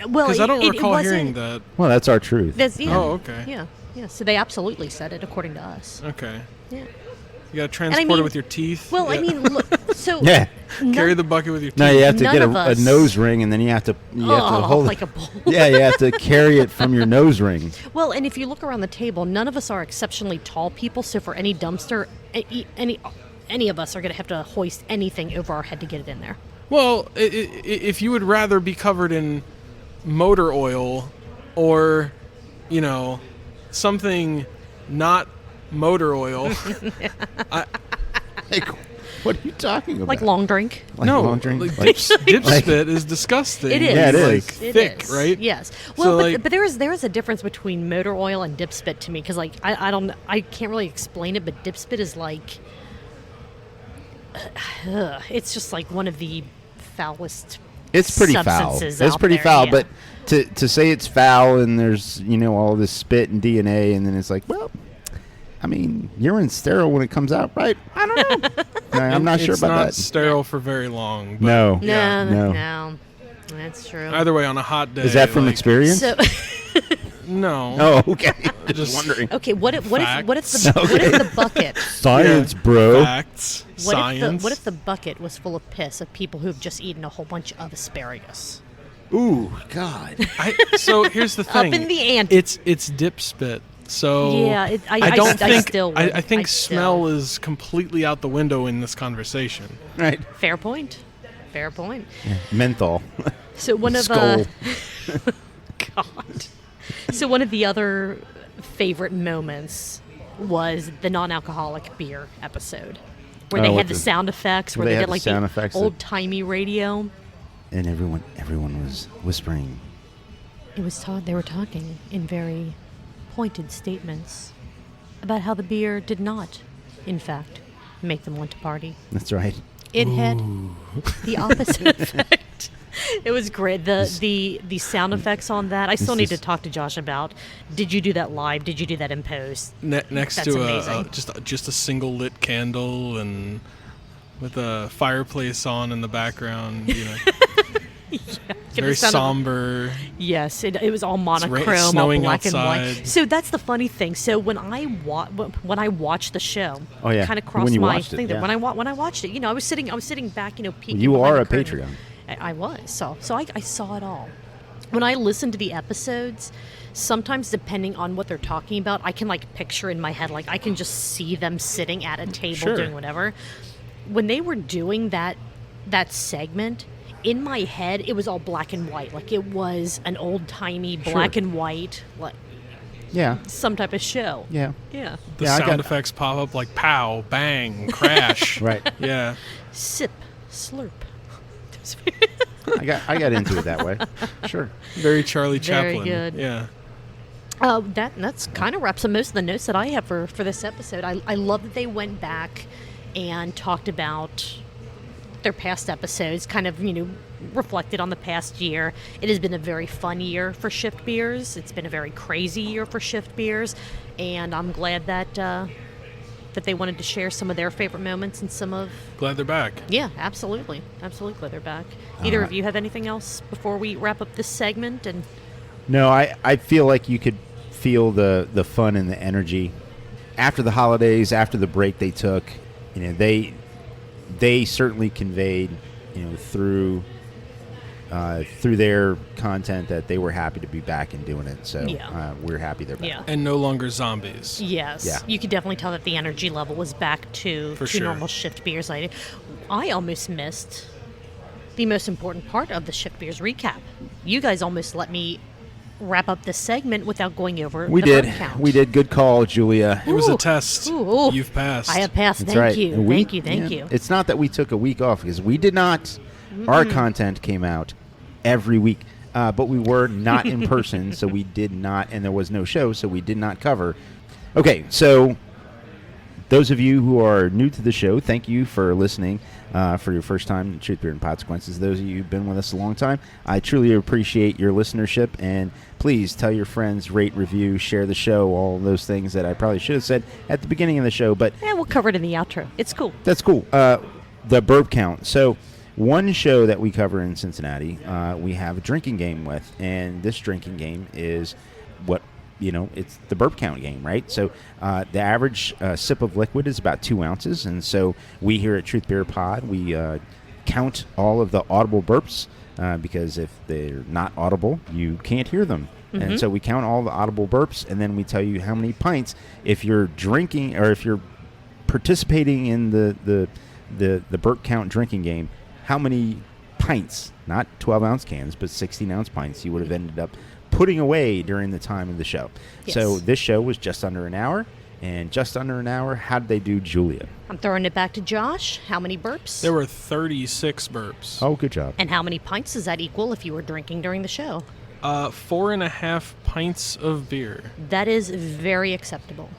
Well, Because I don't it recall wasn't- hearing that. Well, that's our truth. Oh, okay. Yeah, so they absolutely said it, according to us. Okay. Yeah. You got to transport it mean- with your teeth. Well, Yeah. I mean, look, so... Yeah. Carry the bucket with your teeth. No, you have to None get of a us- nose ring, and then you have to hold like a bull. Yeah, you have to carry it from your nose ring. Well, and if you look around the table, none of us are exceptionally tall people, so for any dumpster, any of us are going to have to hoist anything over our head to get it in there. Well, if you would rather be covered in motor oil or, something not motor oil. Like, what are you talking about? Like long drink. Like no, long drink? like Like- dip spit is disgusting. It is. Yeah, it is. Like It thick, is. right? Yes. So, Well, like- but there is a difference between motor oil and dip spit to me, because I can't really explain it, but dip spit is like, it's just like one of the foulest. It's pretty foul. substances It's out pretty there, foul, yeah. but to say it's foul and there's all this spit and DNA, and then it's like, well, I mean, urine's sterile when it comes out, right? I don't know. I'm not sure It's about not that. sterile for very long. But No. Yeah. No, that's true. Either way, on a hot day. Is that from like, experience? So, No. Oh, okay. Just Just- wondering. okay, what if Facts. the bucket? Science, Yeah. bro. Facts. Science. What if the bucket was full of piss of people who've just eaten a whole bunch of asparagus? Ooh, God. So here's the thing. Up in the ante. It's dip spit. So Yeah, I don't think still I think would. smell is completely out the window in this conversation. Right. Fair point. Fair point. Menthol. So one of Skull. God. So one of the other favorite moments was the non-alcoholic beer episode. where they had the sound effects, where they had did the like sound the effects old-timey radio. And everyone was whispering. It was they were talking in very pointed statements about how the beer did not, in fact, make them want to party. That's right. It had the opposite effect. It was great. The sound effects on that. I still need to talk to Josh about. Did you do that live? Did you do that in post? Next That's to amazing. just a single lit candle and with a fireplace on in the background. You know, very somber. Yes, it was all monochrome, all snowing black outside. and white. So that's the funny thing. So when I watched the show, kind of crossed my thing that when I watched it, I was sitting back, peeking. You behind are the a curtain. Patreon. I was. So I saw it all. When I listen to the episodes, sometimes depending on what they're talking about, I can like picture in my head, like I can just see them sitting at a table doing whatever. When they were doing that segment, in my head, it was all black and white. Like it was an old-timey black and white, like some type of show. Yeah. Yeah. The sound effects pop up like pow, bang, crash. Right. Yeah. Sip, slurp. I got into it that way. Sure. Very Charlie Chaplin. Very good. Yeah. That's kind of wraps up most of the notes that I have for this episode. I love that they went back and talked about their past episodes, kind of, reflected on the past year. It has been a very fun year for Shift Beers. It's been a very crazy year for Shift Beers, and I'm glad that they wanted to share some of their favorite moments and some of... Glad they're back. Yeah, absolutely. Absolutely glad they're back. Either of you have anything else before we wrap up this segment? And No, I feel like you could feel the fun and the energy after the holidays, after the break they took. They certainly conveyed, through their content that they were happy to be back and doing it. So we're happy they're back. yeah. And no longer zombies. Yes. Yeah. You could definitely tell that the energy level was back to sure. normal Shift Beers. I almost missed the most important part of the Shift Beers recap. You guys almost let me wrap up this segment without going over We the did. burn count. We did. Good call, Julia. It was a test. Ooh. You've passed. I have passed. That's Thank right. you. And Thank you. It's not that we took a week off because we did not. Our content came out every week, but we were not in person, so we did not, and there was no show, so we did not cover. Okay, so those of you who are new to the show, thank you for listening for your first time in Truth, Beer, and Consequences. Those of you who've been with us a long time, I truly appreciate your listenership, and please tell your friends, rate, review, share the show, all those things that I probably should have said at the beginning of the show, but... Yeah, we'll cover it in the outro. It's cool. That's cool. The burp count. So one show that we cover in Cincinnati, we have a drinking game with, and this drinking game is what, it's the burp count game, right? So the average sip of liquid is about 2 ounces, and so we here at Truth Beer Pod, we count all of the audible burps, because if they're not audible, you can't hear them. Mm-hmm. And so we count all the audible burps, and then we tell you how many pints. If you're drinking, or if you're participating in the burp count drinking game, how many pints, not 12-ounce cans, but 16-ounce pints you would have ended up putting away during the time of the show. Yes. So this show was just under an hour, and just under an hour, how did they do, Julia? I'm throwing it back to Josh. How many burps? There were 36 burps. Oh, good job. And how many pints does that equal if you were drinking during the show? 4.5 pints of beer. That is very acceptable.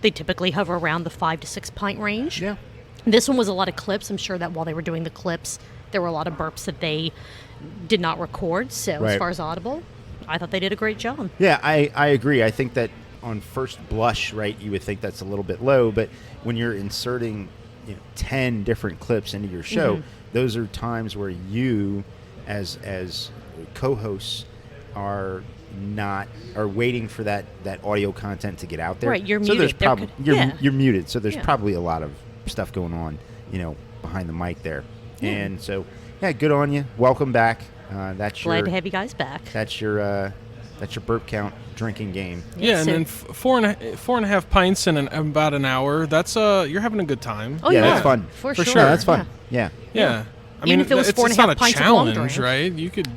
They typically hover around the 5 to 6 pint range. Yeah. This one was a lot of clips. I'm sure that while they were doing the clips, there were a lot of burps that they did not record. So Right. as far as audible, I thought they did a great job. Yeah, I agree. I think that on first blush, right, you would think that's a little bit low, but when you're inserting 10 different clips into your show, those are times where you, as co-hosts, are waiting for that audio content to get out there. Right, you're so muted. You're muted, so there's Yeah. probably a lot of stuff going on, behind the mic there. And so, yeah, good on you. Welcome back. That's Glad to have you guys back. That's your burp count drinking game. Yeah, and so- then 4.5 pints in about an hour. That's you're having a good time. Oh, Yeah, yeah. that's fun. For For sure. sure. No, that's fun. Yeah. Yeah. I Even mean, if it was it's 4.5 not a pints of long challenge, drink. right? You could,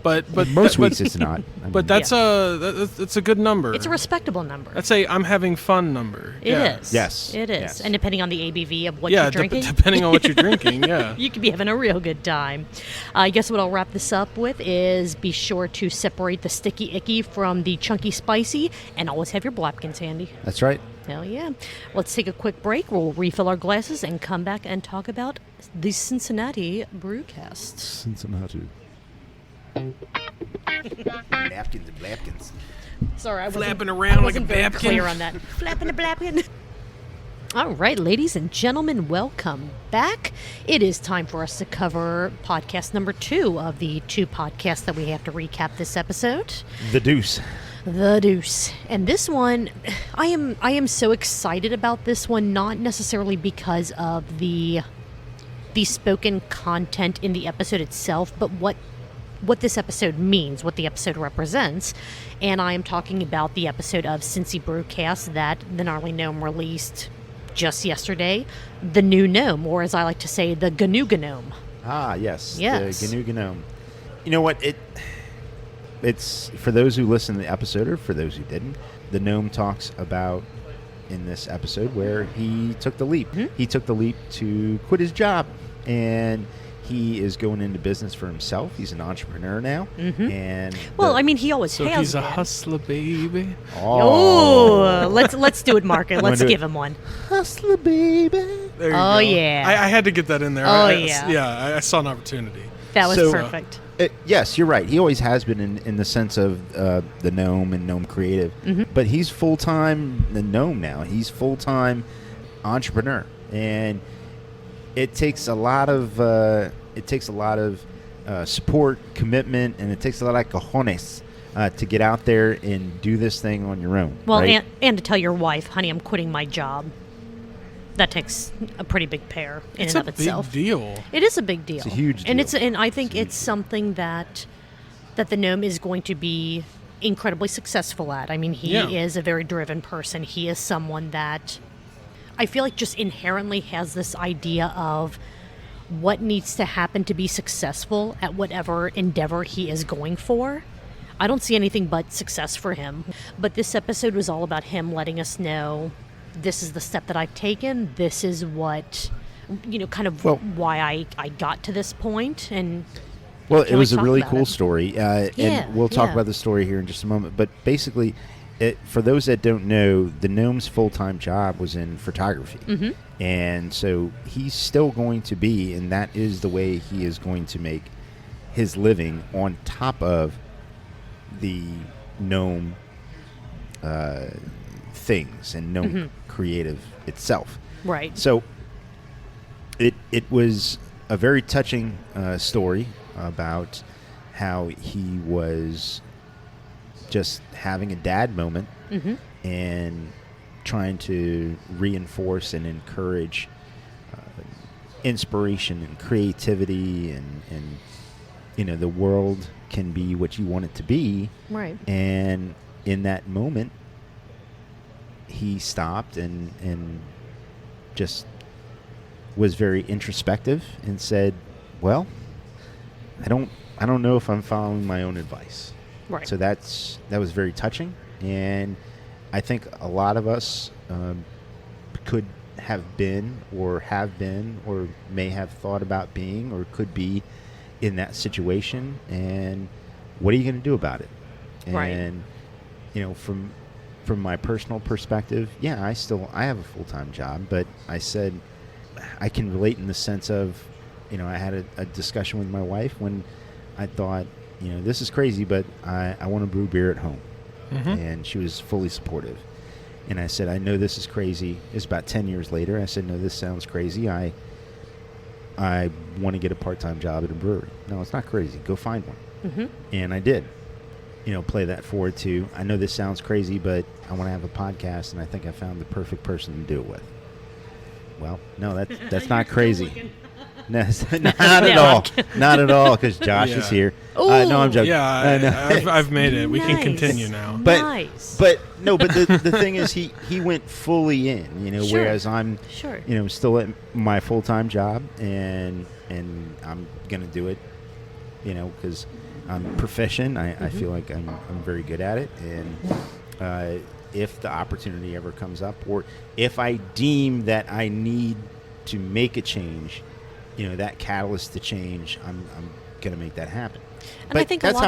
But Most weeks it's not. I mean, But that's that's a good number. It's a respectable number. That's a I'm having fun number. It is. Yes. It is. Yes. And depending on the ABV of what Yeah, you're drinking. depending on what you're drinking, yeah. You could be having a real good time. I guess what I'll wrap this up with is be sure to separate the sticky icky from the chunky spicy, and always have your Blapkins handy. That's right. Hell yeah. Let's take a quick break. We'll refill our glasses and come back and talk about the Cincinnati Brewcast. Cincinnati. Napkins and Blapkins. Sorry, I wasn't, Flapping around I like wasn't a very babkin. clear on that. Flapping a blapkin. All right, ladies and gentlemen, welcome back. It is time for us to cover podcast number 2 of the 2 podcasts that we have to recap this episode. The Deuce. The Deuce. And this one, I am so excited about this one, not necessarily because of the spoken content in the episode itself, but what this episode means, what the episode represents. And I am talking about the episode of Cincy Brewcast that the Gnarly Gnome released just yesterday, the new Gnome, or as I like to say, the Ga-new Ga-nome. Ah, yes. Yes. The Ga-new Ga-nome. You know what? It's for those who listened to the episode, or for those who didn't, the gnome talks about in this episode where he took the leap. Mm-hmm. He took the leap to quit his job, and he is going into business for himself. He's an entrepreneur now. Mm-hmm. And Well, I mean, he always So has he's a been. hustler, baby. Oh, let's do it, Marco. Let's do give it? him one. hustler, baby. There you Oh, go. yeah. I had to get that in there. Oh, Yeah, yeah. I saw an opportunity. That was So- perfect. Yes, you're right. He always has been in the sense of the gnome and gnome creative, Mm-hmm. but he's full time the gnome now. He's full time entrepreneur, and it takes a lot of support, commitment, and it takes a lot of cojones to get out there and do this thing on your own. Well, right? and to tell your wife, honey, I'm quitting my job. That takes a pretty big pair in It's and a of big itself. deal. It is a big deal. It's a huge And deal. and I think it's something that the gnome is going to be incredibly successful at. I mean, he Yeah. is a very driven person. He is someone that I feel like just inherently has this idea of what needs to happen to be successful at whatever endeavor he is going for. I don't see anything but success for him. But this episode was all about him letting us know, this is the step that I've taken. This is what, kind of why I got to this point. And Well, can it was we a talk really about cool it? story, Yeah, and we'll talk yeah. about the story here in just a moment. But basically, for those that don't know, the gnome's full-time job was in photography, Mm-hmm. and so he's still going to be, and that is the way he is going to make his living on top of the gnome things and gnome Mm-hmm. creative itself. right. So it was a very touching story about how he was just having a dad moment Mm-hmm. and trying to reinforce and encourage inspiration and creativity and the world can be what you want it to be. Right. And in that moment, he stopped and just was very introspective and said, "Well, I don't know if I'm following my own advice." Right. So that was very touching, and I think a lot of us could have been or may have thought about being or could be in that situation. And what are you going to do about it? Right. And from my personal perspective, yeah, I have a full-time job, but I said I can relate in the sense of, I had a discussion with my wife when I thought, this is crazy, but I want to brew beer at home. Mm-hmm. And she was fully supportive. And I said, I know this is crazy. It's about 10 years later. I said, no, this sounds crazy. I want to get a part-time job at a brewery. No, it's not crazy. Go find one. Mm-hmm. And I did. Play that forward to, I know this sounds crazy, but I want to have a podcast, and I think I found the perfect person to do it with. Well, no, that's not crazy. No, not at all. Not at all, because Josh is Yeah. here. Ooh. No, I'm joking. Yeah, No. I've made it. We can Nice. continue now. But Nice. but the thing is, he went fully in, Sure. whereas I'm Sure. still at my full-time job, and I'm gonna do it, because I'm proficient. I feel like I'm very good at it. And if the opportunity ever comes up, or if I deem that I need to make a change, that catalyst to change, I'm going to make that happen. And I think that's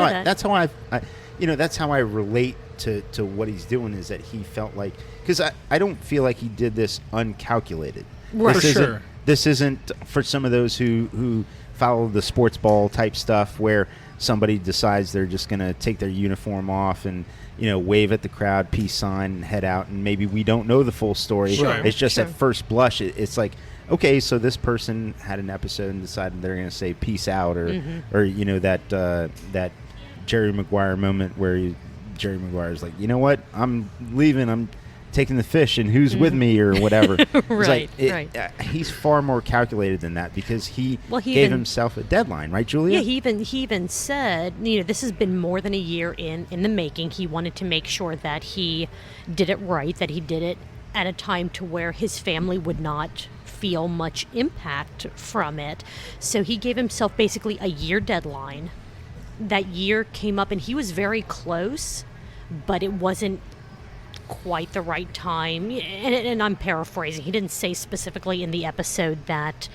how I relate to what he's doing, is that he felt like, because I don't feel like he did this uncalculated. Right. This isn't for some of those who follow the sports ball type stuff, where somebody decides they're just going to take their uniform off and wave at the crowd, peace sign, and head out, and maybe we don't know the full story. Sure. It's just at first blush, it's like, okay, so this person had an episode and decided they're going to say peace out, or that Jerry Maguire moment where Jerry Maguire is like, you know what, I'm leaving, I'm taking the fish, and who's with me, or whatever. Right. He's far more calculated than that, because he gave himself a deadline, right, Julia? Yeah, he even said, this has been more than a year in the making. He wanted to make sure that he did it right, that he did it at a time to where his family would not feel much impact from it. So he gave himself basically a year deadline. That year came up, and he was very close, but it wasn't quite the right time. And I'm paraphrasing. He didn't say specifically in the episode that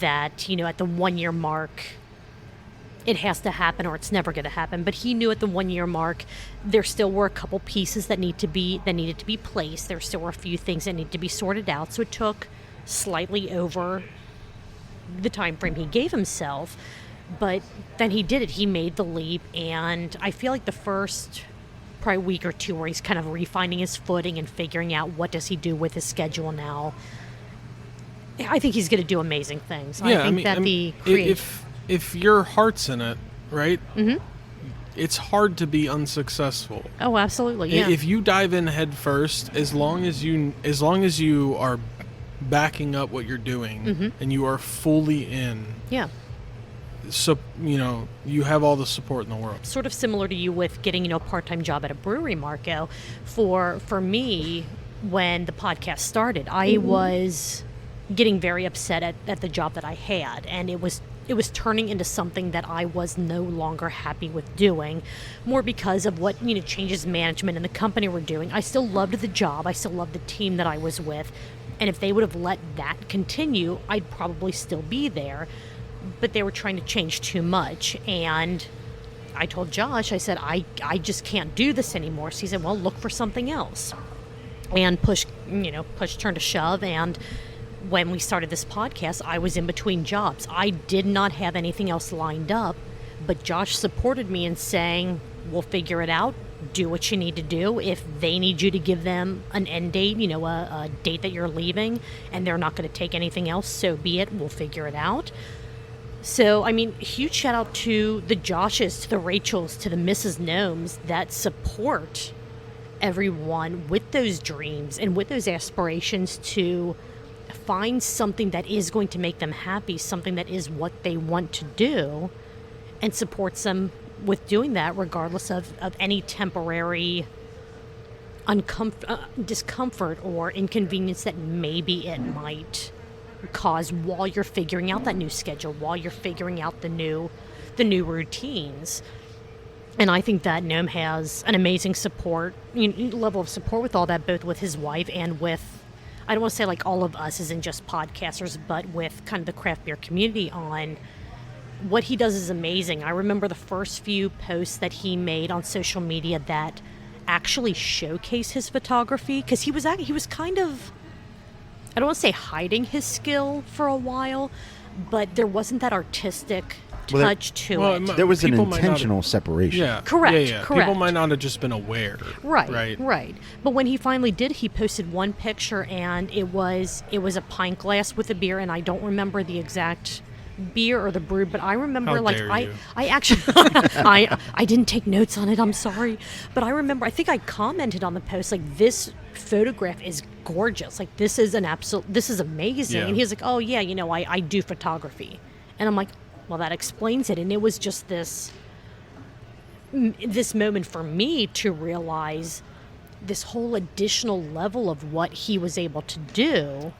at the 1 year mark it has to happen, or it's never going to happen. But he knew at the 1 year mark there still were a couple pieces that needed to be placed. There still were a few things that needed to be sorted out. So it took slightly over the time frame he gave himself. But then he did it. He made the leap, and I feel like the first probably week or two where he's kind of refining his footing and figuring out what does he do with his schedule now. I think he's going to do amazing things. Yeah, I think if your heart's in it, right? Mm-hmm. It's hard to be unsuccessful. Oh, absolutely. Yeah. If you dive in head first, as long as you are backing up what you're doing, and you are fully in. Yeah. So, you have all the support in the world. Sort of similar to you with getting, a part-time job at a brewery, Marco. For me, when the podcast started, I was getting very upset at the job that I had, and it was turning into something that I was no longer happy with doing, more because of what, changes management and the company were doing. I still loved the job. I still loved the team that I was with. And if they would have let that continue, I'd probably still be there. But they were trying to change too much, and I told Josh, I said, I just can't do this anymore. So he said, well, look for something else. And push turn to shove, and when we started this podcast, I was in between jobs. I did not have anything else lined up, but Josh supported me in saying, we'll figure it out, do what you need to do. If they need you to give them an end date, a date that you're leaving, and they're not going to take anything else, so be it, we'll figure it out. So, huge shout out to the Joshes, to the Rachels, to the Mrs. Gnomes that support everyone with those dreams and with those aspirations to find something that is going to make them happy, something that is what they want to do, and supports them with doing that regardless of any temporary discomfort or inconvenience that maybe it might cause while you're figuring out that new schedule, while you're figuring out the new routines. And I think that Gnome has an amazing level of support with all that, both with his wife and with, I don't want to say like all of us isn't just podcasters, but with kind of the craft beer community on what he does is amazing. I remember the first few posts that he made on social media that actually showcase his photography, because he was kind of, I don't want to say hiding his skill for a while, but there wasn't that artistic touch to it. There was an intentional separation. Yeah. Correct. People might not have just been aware. Right. But when he finally did, he posted one picture, and it was a pint glass with a beer, and I don't remember the exact beer or the brew, but I remember I actually I didn't take notes on it, I'm sorry, but I remember, I think I commented on the post like, this photograph is gorgeous, like this is amazing. And he's like, oh yeah, I do photography, and I'm like, well, that explains it. And it was just this moment for me to realize this whole additional level of what he was able to do.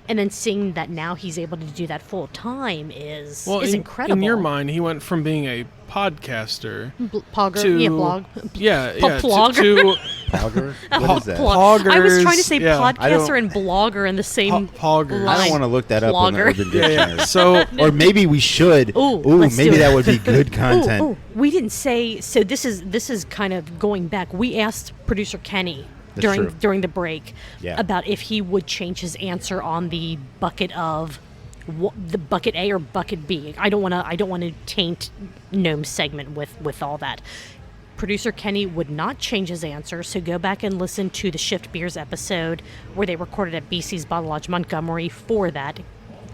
And then seeing that now he's able to do that full time is in, incredible. In your mind, he went from being a podcaster Pogger, to blog. Plogger. Pogger? What is that? Poggers. I was trying to say yeah. podcaster and blogger in the same Poggers. I don't want to look that up on the Blogger. Urban Dictionary. So, Or maybe we should. Let's Maybe do it. that would be good content. Oh, we didn't say. So this is kind of going back. We asked producer Kenny That's true. during the break Yeah. about if he would change his answer on the bucket of the bucket A or bucket B. I don't want to taint Gnome's segment with all that. Producer Kenny would not change his answer, so go back and listen to the Shift Beers episode where they recorded at BC's Bottle Lodge Montgomery for that.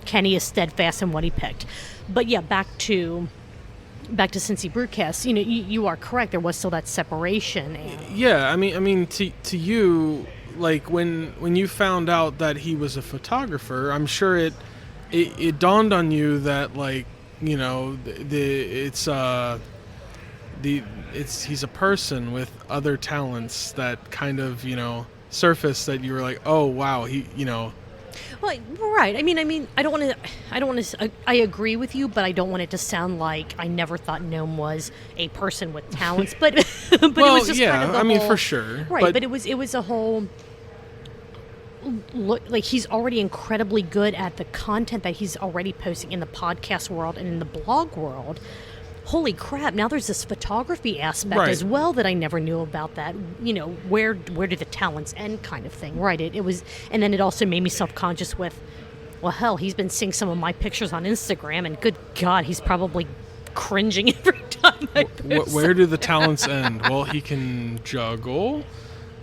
Kenny is steadfast in what he picked. But yeah, back to Cincy Brewcast. You are correct. There was still that separation. yeah, I mean, to you, like when you found out that he was a photographer, I'm sure it dawned on you that, like, he's a person with other talents that kind of surface that you were like, oh wow, Well, right. I mean, I don't want to. I agree with you, but I don't want it to sound like I never thought Gnome was a person with talents. But but it was just kind of the whole, for sure, right? But it was a whole. Look, like he's already incredibly good at the content that he's already posting in the podcast world and in the blog world. Holy crap! Now there's this photography aspect as well that I never knew about. That where do the talents end, kind of thing, right? It was, and then it also made me self-conscious with, well, hell, he's been seeing some of my pictures on Instagram, and good God, he's probably cringing every time I post. Where do the talents end? Well, he can juggle.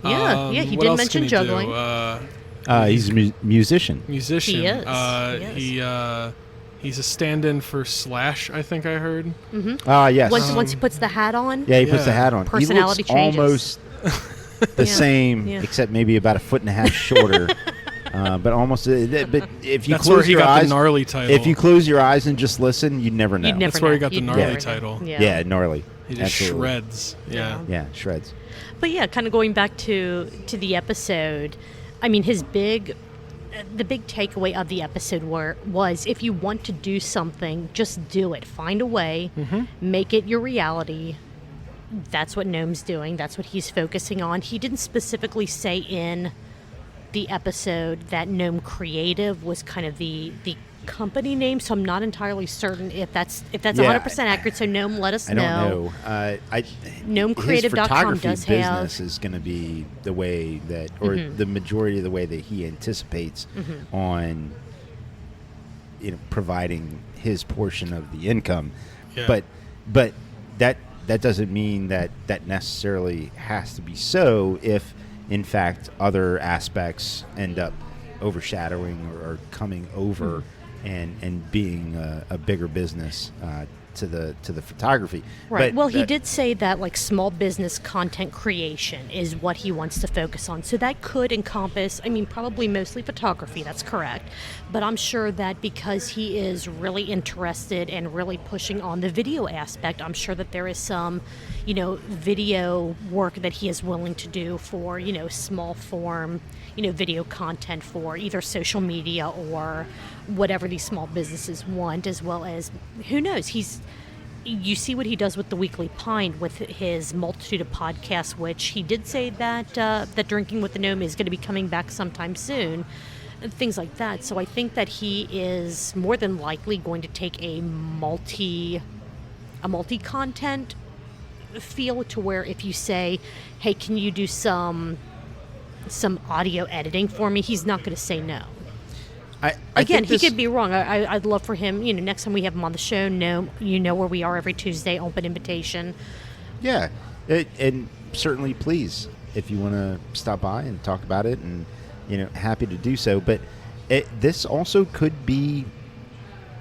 Yeah, he what did else mention can he juggling. Do? He's a musician. Musician. He is. He's a stand-in for Slash, I think I heard. Yes. Once he puts the hat on, Yeah, he puts the hat on. Personality he looks changes. almost the same, except maybe about a foot and a half shorter. But almost. But if you That's where close he your got eyes, the gnarly title. if you close your eyes and just listen, you'd never know. That's where he got the You'd gnarly never know. title. Yeah. gnarly. He just Absolutely. shreds. Yeah. Yeah, shreds. But yeah, kind of going back to the episode, I mean, the big takeaway of the episode was if you want to do something, just do it. Find a way, make it your reality. That's what Gnome's doing. That's what he's focusing on. He didn't specifically say in the episode that Gnome Creative was kind of the company name, so I'm not entirely certain if that's 100% accurate. So Gnome, let us know. I don't know. GnomeCreative.com his photography does have business is going to be the way that, or the majority of the way that he anticipates on, providing his portion of the income. Yeah. But that doesn't mean that necessarily has to be so if, in fact, other aspects end up overshadowing or coming over and being a bigger business to the photography. Right. But Well, he did say that like small business content creation is what he wants to focus on. So that could encompass, probably mostly photography. That's correct. But I'm sure that because he is really interested and really pushing on the video aspect, I'm sure that there is some, video work that he is willing to do for, small form, video content for either social media or whatever these small businesses want, as well as, who knows, you see what he does with the Weekly Pint with his multitude of podcasts, which he did say that that Drinking with the Gnome is going to be coming back sometime soon, things like that. So I think that he is more than likely going to take a multi-content feel to where if you say, hey, can you do some audio editing for me, he's not going to say no. Again, he could be wrong. I'd love for him, next time we have him on the show, where we are every Tuesday, open invitation. Yeah, and certainly please, if you want to stop by and talk about it, and happy to do so. But this also could be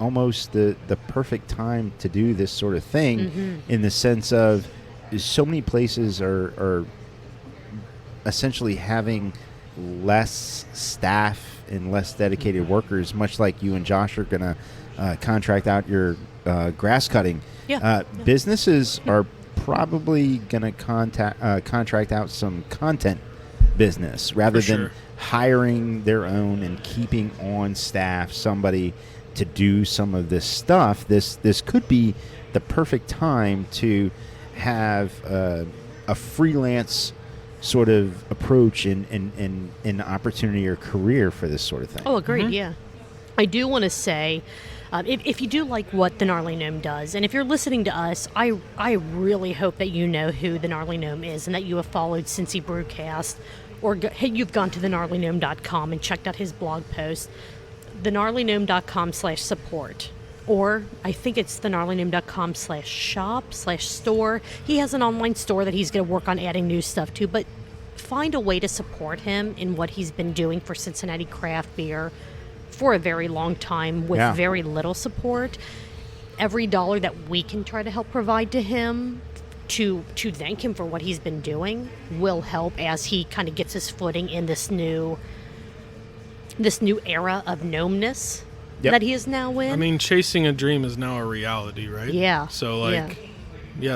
almost the perfect time to do this sort of thing, in the sense of so many places are essentially having less staff and less dedicated workers, much like you and Josh are going to contract out your grass cutting. Businesses are probably going to contract out some content business rather than sure. hiring their own and keeping on staff somebody to do some of this stuff. This could be the perfect time to have a freelance sort of approach in opportunity or career for this sort of thing. Oh, agreed. Yeah, I do want to say, if you do like what the Gnarly Gnome does, and if you're listening to us, I really hope that you know who the Gnarly Gnome is and that you have followed Cincy Brewcast, or you've gone to thenarlygnome.com and checked out his blog post, thenarlygnome.com/support. Or I think it's thenarlygnome.com/shop/store. He has an online store that he's going to work on adding new stuff to, but find a way to support him in what he's been doing for Cincinnati craft beer for a very long time with very little support. Every dollar that we can try to help provide to him to thank him for what he's been doing will help as he kind of gets his footing in this new era of gnomeness that he is now in. I mean, chasing a dream is now a reality, right? Yeah. So,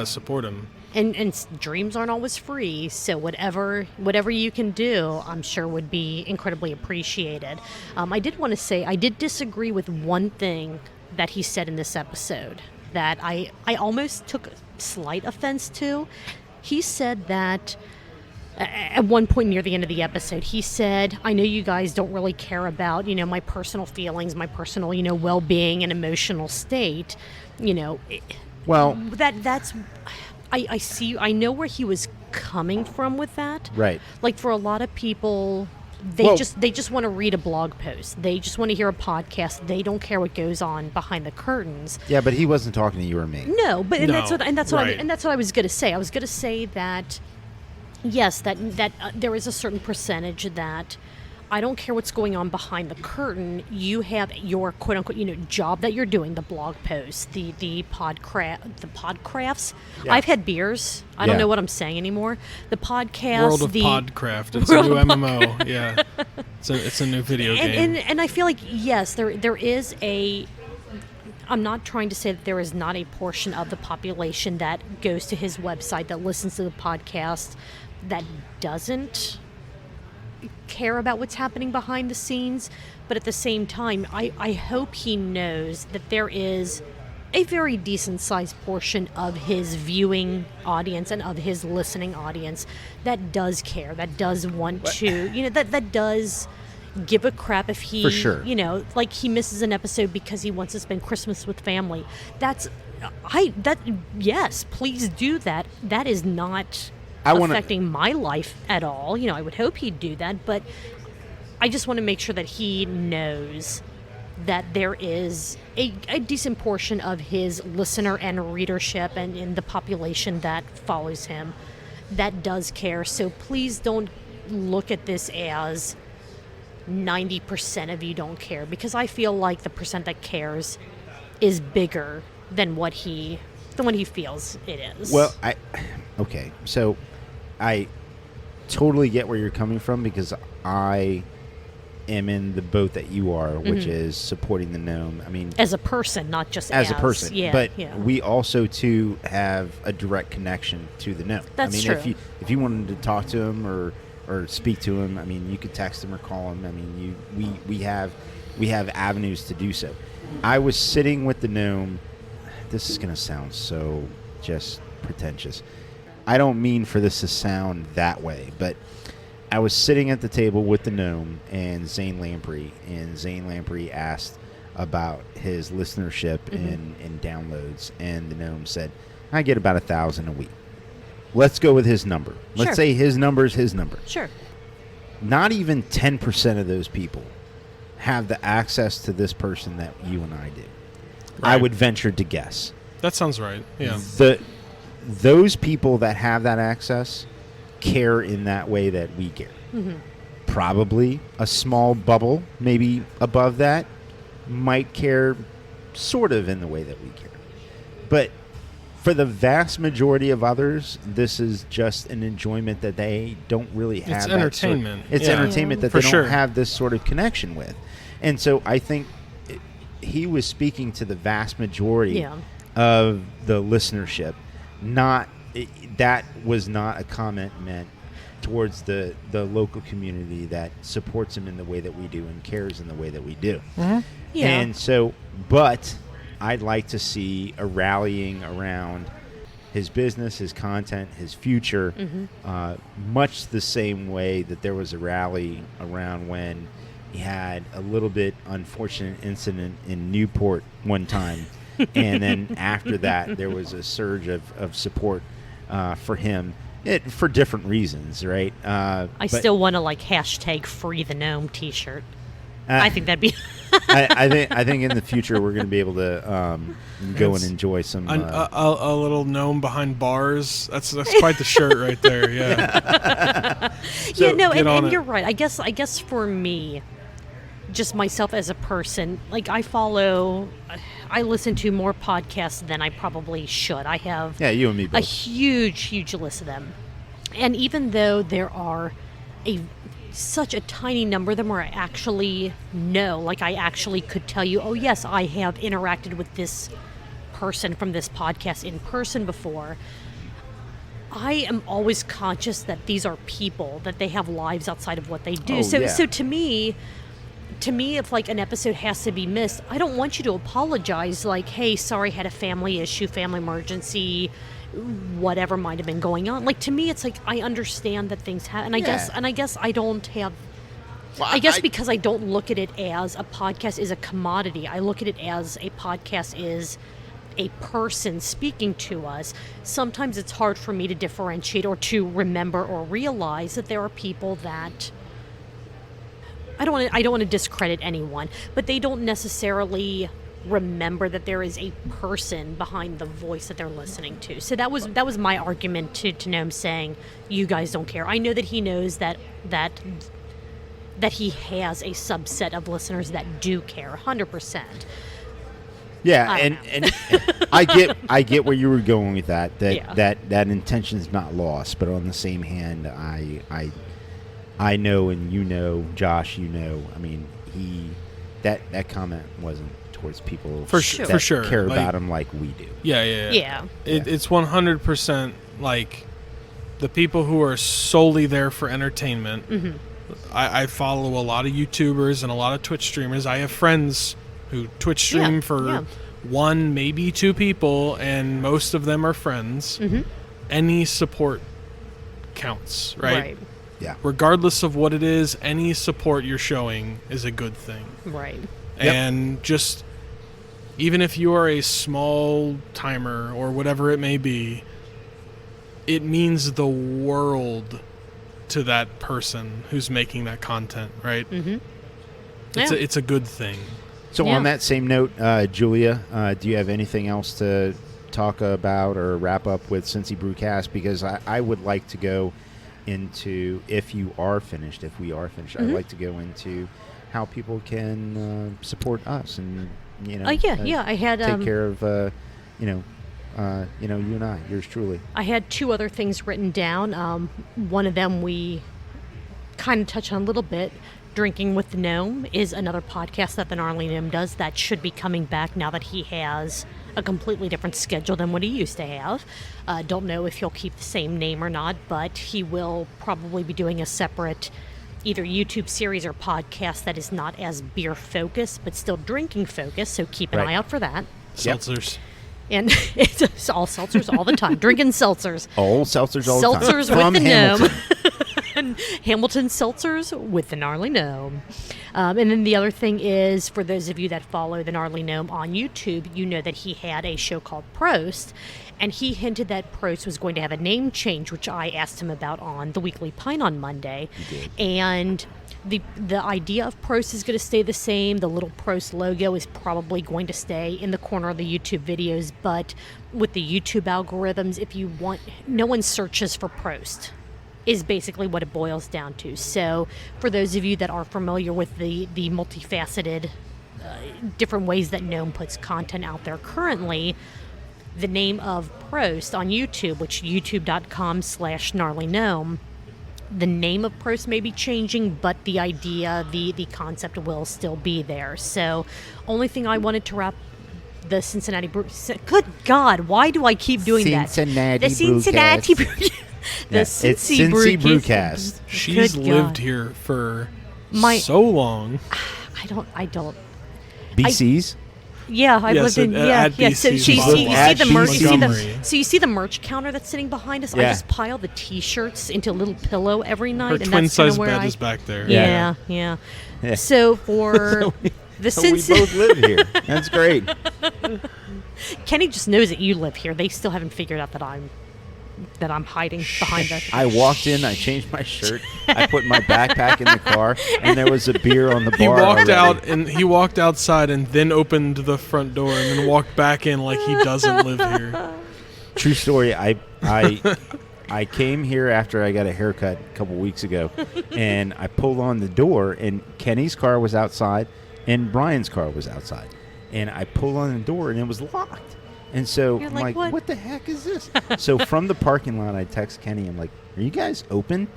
support him. And dreams aren't always free, so whatever you can do, I'm sure would be incredibly appreciated. I did want to say, I did disagree with one thing that he said in this episode that I almost took slight offense to. He said that at one point near the end of the episode, he said, I know you guys don't really care about, my personal feelings, my personal, well-being and emotional state, Well, that's... I see. I know where he was coming from with that. Right. Like for a lot of people, they just want to read a blog post. They just want to hear a podcast. They don't care what goes on behind the curtains. Yeah, but he wasn't talking to you or me. No, but that's what right. I was going to say. I was going to say that yes, that there is a certain percentage that I don't care what's going on behind the curtain. You have your quote unquote, job that you're doing, the blog posts, the podcrafts. Yeah. I've had beers. I don't know what I'm saying anymore. The podcast, World of Podcraft. It's a new MMO. Yeah, it's a new video game. And I feel like yes, there is a. I'm not trying to say that there is not a portion of the population that goes to his website, that listens to the podcast, that doesn't care about what's happening behind the scenes, but at the same time, I hope he knows that there is a very decent sized portion of his viewing audience and of his listening audience that does care, that does want to, that does give a crap if he, for sure, like he misses an episode because he wants to spend Christmas with family. Yes, please do that. That is not affecting my life at all. I would hope he'd do that, but I just want to make sure that he knows that there is a decent portion of his listener and readership and in the population that follows him that does care. So please don't look at this as 90% of you don't care, because I feel like the percent that cares is bigger than what he feels it is. Well, so I totally get where you're coming from, because I am in the boat that you are, which is supporting the Gnome. I mean, as a person, not just as a person. Yeah, we also too have a direct connection to the Gnome. That's true. If you wanted to talk to him or speak to him, I mean, you could text him or call him. I mean, we have avenues to do so. I was sitting with the Gnome. This is going to sound so just pretentious. I don't mean for this to sound that way, but I was sitting at the table with the Gnome and Zane Lamprey, and Zane Lamprey asked about his listenership and downloads, and the Gnome said, I get about 1,000 a week. Let's go with his number. Let's say his number is his number. Sure. Not even 10% of those people have the access to this person that you and I do. Right. I would venture to guess. That sounds right. Yeah. Those people that have that access care in that way that we care. Mm-hmm. Probably a small bubble, maybe above that, might care sort of in the way that we care. But for the vast majority of others, this is just an enjoyment that they don't really have. It's entertainment. It's entertainment that they don't have this sort of connection with. And so I think he was speaking to the vast majority of the listenership. That was not a comment meant towards the local community that supports him in the way that we do and cares in the way that we do. Yeah. And so, but I'd like to see a rallying around his business, his content, his future, much the same way that there was a rally around when he had a little bit unfortunate incident in Newport one time. And then after that, there was a surge of support for him. For different reasons, right? I still want to hashtag free the gnome T-shirt. I think that'd be. I think in the future we're going to be able to go and enjoy some a little gnome behind bars. That's quite the shirt right there. Yeah. So yeah. No, and you're right. I guess for me, just myself as a person, I listen to more podcasts than I probably should. I have you and me both. A huge list of them. And even though there are such a tiny number of them where I actually know, I actually could tell you, oh yes, I have interacted with this person from this podcast in person before, I am always conscious that these are people, that they have lives outside of what they do. So to me, if an episode has to be missed, I don't want you to apologize hey, sorry, had a family issue, family emergency, whatever might have been going on. To me, it's I understand that things happen. And I guess I don't have. Well, I guess because I don't look at it as a podcast is a commodity. I look at it as a podcast is a person speaking to us. Sometimes it's hard for me to differentiate or to remember or realize that there are people that. I don't want to discredit anyone, but they don't necessarily remember that there is a person behind the voice that they're listening to. So that was my argument to Gnome, saying you guys don't care. I know that he knows that he has a subset of listeners that do care 100%. Yeah, and I get where you were going with that. That intention is not lost, but on the same hand, I know, and you know, Josh, you know. I mean, that comment wasn't towards people for sure care about him like we do. Yeah. It's 100% the people who are solely there for entertainment. Mm-hmm. I follow a lot of YouTubers and a lot of Twitch streamers. I have friends who Twitch stream for one, maybe two people, and most of them are friends. Mm-hmm. Any support counts, right? Yeah. Regardless of what it is, any support you're showing is a good thing. Right. And just, even if you are a small timer or whatever it may be, it means the world to that person who's making that content, right? Mm-hmm. It's a good thing. So on that same note, Julia, do you have anything else to talk about or wrap up with Cincy Brewcast? Because I would like to go into, if we are finished, mm-hmm. I'd like to go into how people can support us and, I had take care of, you and I, yours truly. I had two other things written down. One of them we kind of touched on a little bit. Drinking with the Gnome is another podcast that the Gnarly Gnome does that should be coming back now that he has a completely different schedule than what he used to have. Don't know if he'll keep the same name or not, but he will probably be doing a separate either YouTube series or podcast that is not as beer focused but still drinking focused, so keep an eye out for that. Seltzers. And it's all seltzers all the time. Drinking seltzers. All seltzers all the time. Seltzers with the Gnome. And Hamilton Seltzers with the Gnarly Gnome. And then the other thing is, for those of you that follow the Gnarly Gnome on YouTube, you know that he had a show called Prost, and he hinted that Prost was going to have a name change, which I asked him about on the Weekly Pint on Monday. He did. And the idea of Prost is going to stay the same. The little Prost logo is probably going to stay in the corner of the YouTube videos, but with the YouTube algorithms, if you want, no one searches for Prost, is basically what it boils down to. So for those of you that are familiar with the multifaceted different ways that Gnome puts content out there currently, the name of Prost on YouTube, which youtube.com/gnarlygnome, the name of Prost may be changing, but the idea, the concept will still be there. So only thing I wanted to wrap the Cincinnati Brew... Good God, why do I keep doing that? The Cincinnati Brew... Cincy it's Cincy Brewcast. Brewcast. She's Good lived God. here for My- so long. I don't. BC's. Yeah, I've Yes, lived in. at Yeah. So BC's you see At the merch. Montgomery. So you see the merch counter that's sitting behind us. I Yeah. just pile the T-shirts into a little pillow every night, Her and twin that's kind size of where bed I. is back there. Yeah. Yeah. So for the So we Cincy, both live here. That's great. Kenny just knows that you live here. They still haven't figured out that I'm hiding behind that. I walked in, I changed my shirt, I put my backpack in the car, and there was a beer on the bar. He walked already. out and he walked outside and then opened the front door and then walked back in like he doesn't live here. True story. I came here after I got a haircut a couple weeks ago, and I pulled on the door, and Kenny's car was outside, and Brian's car was outside, and I pulled on the door, and it was locked. And so You're I'm like, like, what the heck is this? So from the parking lot, I text Kenny. I'm like, are you guys open?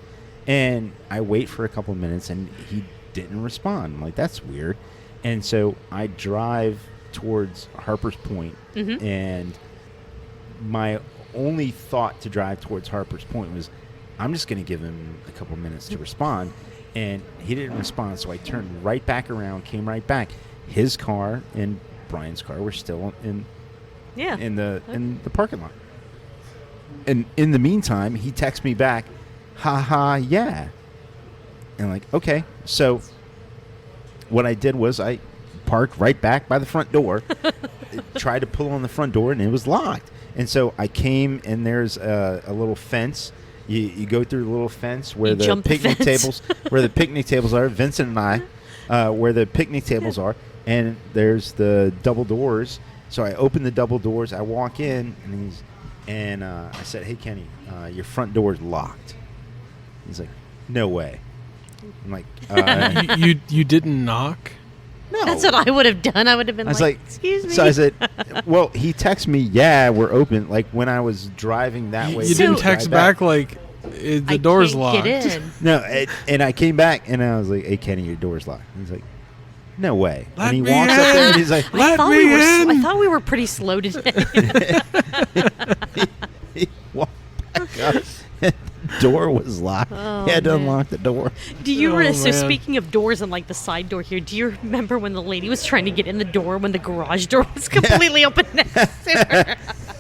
And I wait for a couple of minutes, and he didn't respond. I'm like, that's weird. And so I drive towards Harper's Point, and my only thought to drive towards Harper's Point was, I'm just going to give him a couple minutes to respond. And he didn't respond, so I turned right back around, came right back. His car and Brian's car were still in the parking lot. And in the meantime, he texts me back, haha, yeah. And I'm like, okay. So what I did was I parked right back by the front door, tried to pull on the front door, and it was locked. And so I came, and there's a little fence. You go through the little fence where You the jump the picnic fence. tables, where the picnic tables are. Vincent and I, where the picnic tables are, and there's the double doors. So I open the double doors. I walk in, and I said, "Hey, Kenny, your front door is locked." He's like, "No way." I'm like, You didn't knock? "No." That's what I would have done. I would have been I was like, "Excuse me." So I said, "Well, he texted me, yeah, we're open." Like when I was driving that way. You So- didn't text back like the I door's can't locked. Get in. No, and I came back and I was like, "Hey, Kenny, your door's locked." He's like, "No way." Let and he me walks up there in. and he's like, Let me in. I thought we were pretty slow today. he walked back up. The door was locked. Oh, he had to man. unlock the door. Do you Oh, so man. speaking of doors and like the side door here, do you remember when the lady was trying to get in the door when the garage door was completely open next to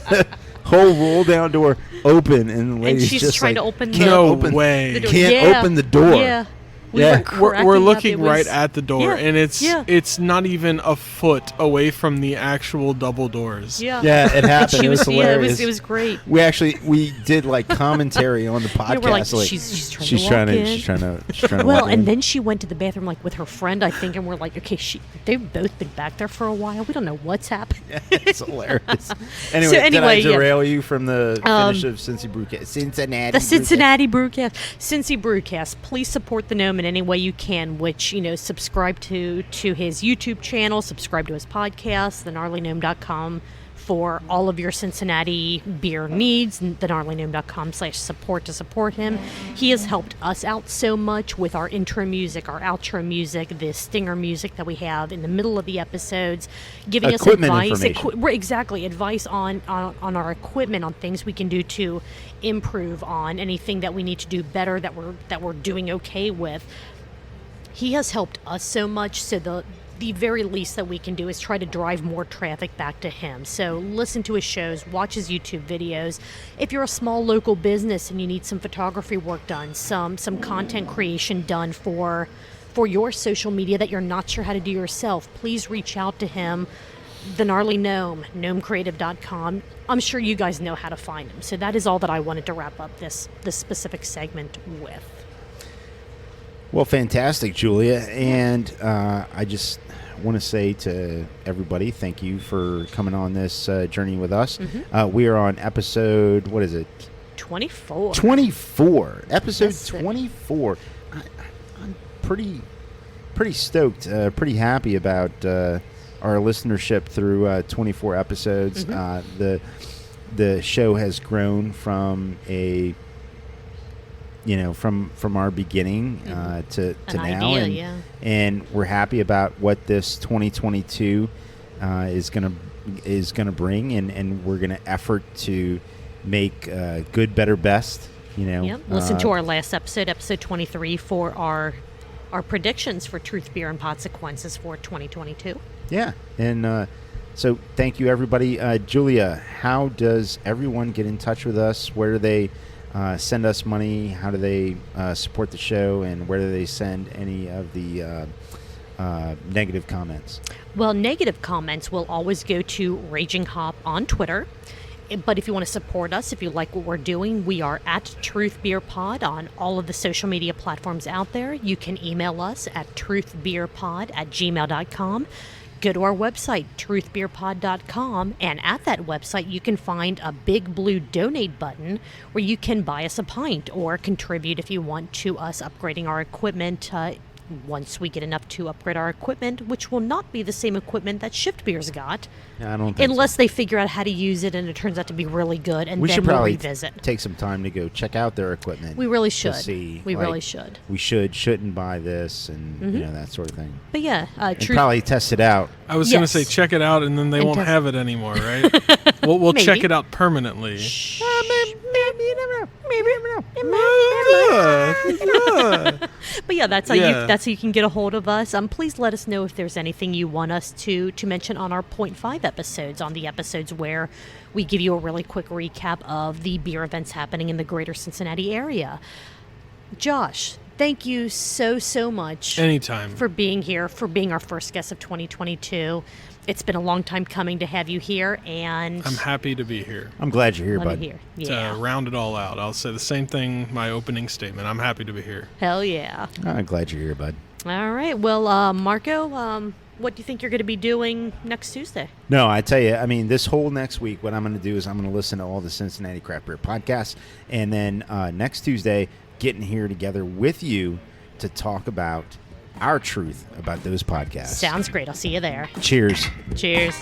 her? Whole roll down door open, and the lady's she's just trying like, to open "Can't No open, way. The door. Can't Yeah. open the door." Yeah. We Yeah. were We're cracking up. looking It was- right at the door, Yeah, and yeah. it's not even a foot away from the actual double doors. Yeah. Yeah, it happened. She It was was, yeah, hilarious. it was great. We did like commentary on the podcast. Yeah, we're like, like, she's trying she's to trying walk to in. she's trying to Well, walk and in. then she went to the bathroom like with her friend, I think, and we're like, okay, they've both been back there for a while. We don't know what's happened. It's hilarious. Anyway, did I anyway, yeah. derail you from the finish of Cincy Brewcast? Cincinnati. The Brewcast. Cincinnati Brewcast, Cincy Brewcast. Please support the Gnome in any way you can. Which subscribe to his YouTube channel, subscribe to his podcast, thegnarlygnome.com for all of your Cincinnati beer needs. thegnarlygnome.com/support to support him. He has helped us out so much with our intro music, our outro music, the stinger music that we have in the middle of the episodes, giving Equipment us advice. information. Exactly, advice on our equipment, on things we can do to improve on anything that we need to do better that we're doing okay with. He has helped us so much, so the very least that we can do is try to drive more traffic back to him. So listen to his shows, watch his YouTube videos. If you're a small local business and you need some photography work done, some content creation done for your social media that you're not sure how to do yourself, please reach out to him. The Gnarly Gnome, gnomecreative.com. I'm sure you guys know how to find him. So that is all that I wanted to wrap up this specific segment with. Well, fantastic, Julia. And I just want to say to everybody, thank you for coming on this journey with us. We are on episode, what is it? 24. 24. Episode Yes, sir. 24. I'm pretty stoked, pretty happy about our listenership through 24 episodes. The show has grown from from our beginning to An now, idea, and yeah. and we're happy about what this 2022 is gonna bring, and we're gonna effort to make good, better, best You know, Yep. Listen to our last episode, episode 23, for our predictions for Truth Beer and Podsequences for 2022. Yeah, and so thank you, everybody. Julia, how does everyone get in touch with us? Where do they send us money? How do they support the show? And where do they send any of the negative comments? Well, negative comments will always go to Raging Hop on Twitter. But if you want to support us, if you like what we're doing, we are at Truth Beer Pod on all of the social media platforms out there. You can email us at truthbeerpod@gmail.com. Go to our website, truthbeerpod.com, and at that website you can find a big blue donate button where you can buy us a pint or contribute if you want to us upgrading our equipment once we get enough to upgrade our equipment, which will not be the same equipment that Shift Beer's got. I don't think unless they figure out how to use it and it turns out to be really good, and we then should we'll probably revisit. take some time to go check out their equipment. We really should. To see, we like, really should. We shouldn't buy this, and you know, that sort of thing. But yeah, And probably test it out. I was going to say check it out, and then they won't have it anymore, right? we'll check it out permanently. Maybe you never know. But yeah, that's how you can get a hold of us. Please let us know if there's anything you want us to mention on our 0.5 episodes, on the episodes where we give you a really quick recap of the beer events happening in the greater Cincinnati area. Josh, thank you so much. Anytime. For being here, for being our first guest of 2022. It's been a long time coming to have you here, and I'm happy to be here. I'm glad you're here, bud. Yeah. To round it all out, I'll say the same thing, my opening statement. I'm happy to be here. Hell yeah. I'm glad you're here, bud. All right. Well, Marco, what do you think you're going to be doing next Tuesday? No, I tell you, I mean, this whole next week, what I'm going to do is I'm going to listen to all the Cincinnati Craft Beer podcasts, and then next Tuesday, getting here together with you to talk about our truth about those podcasts. Sounds great. I'll see you there. Cheers. Cheers.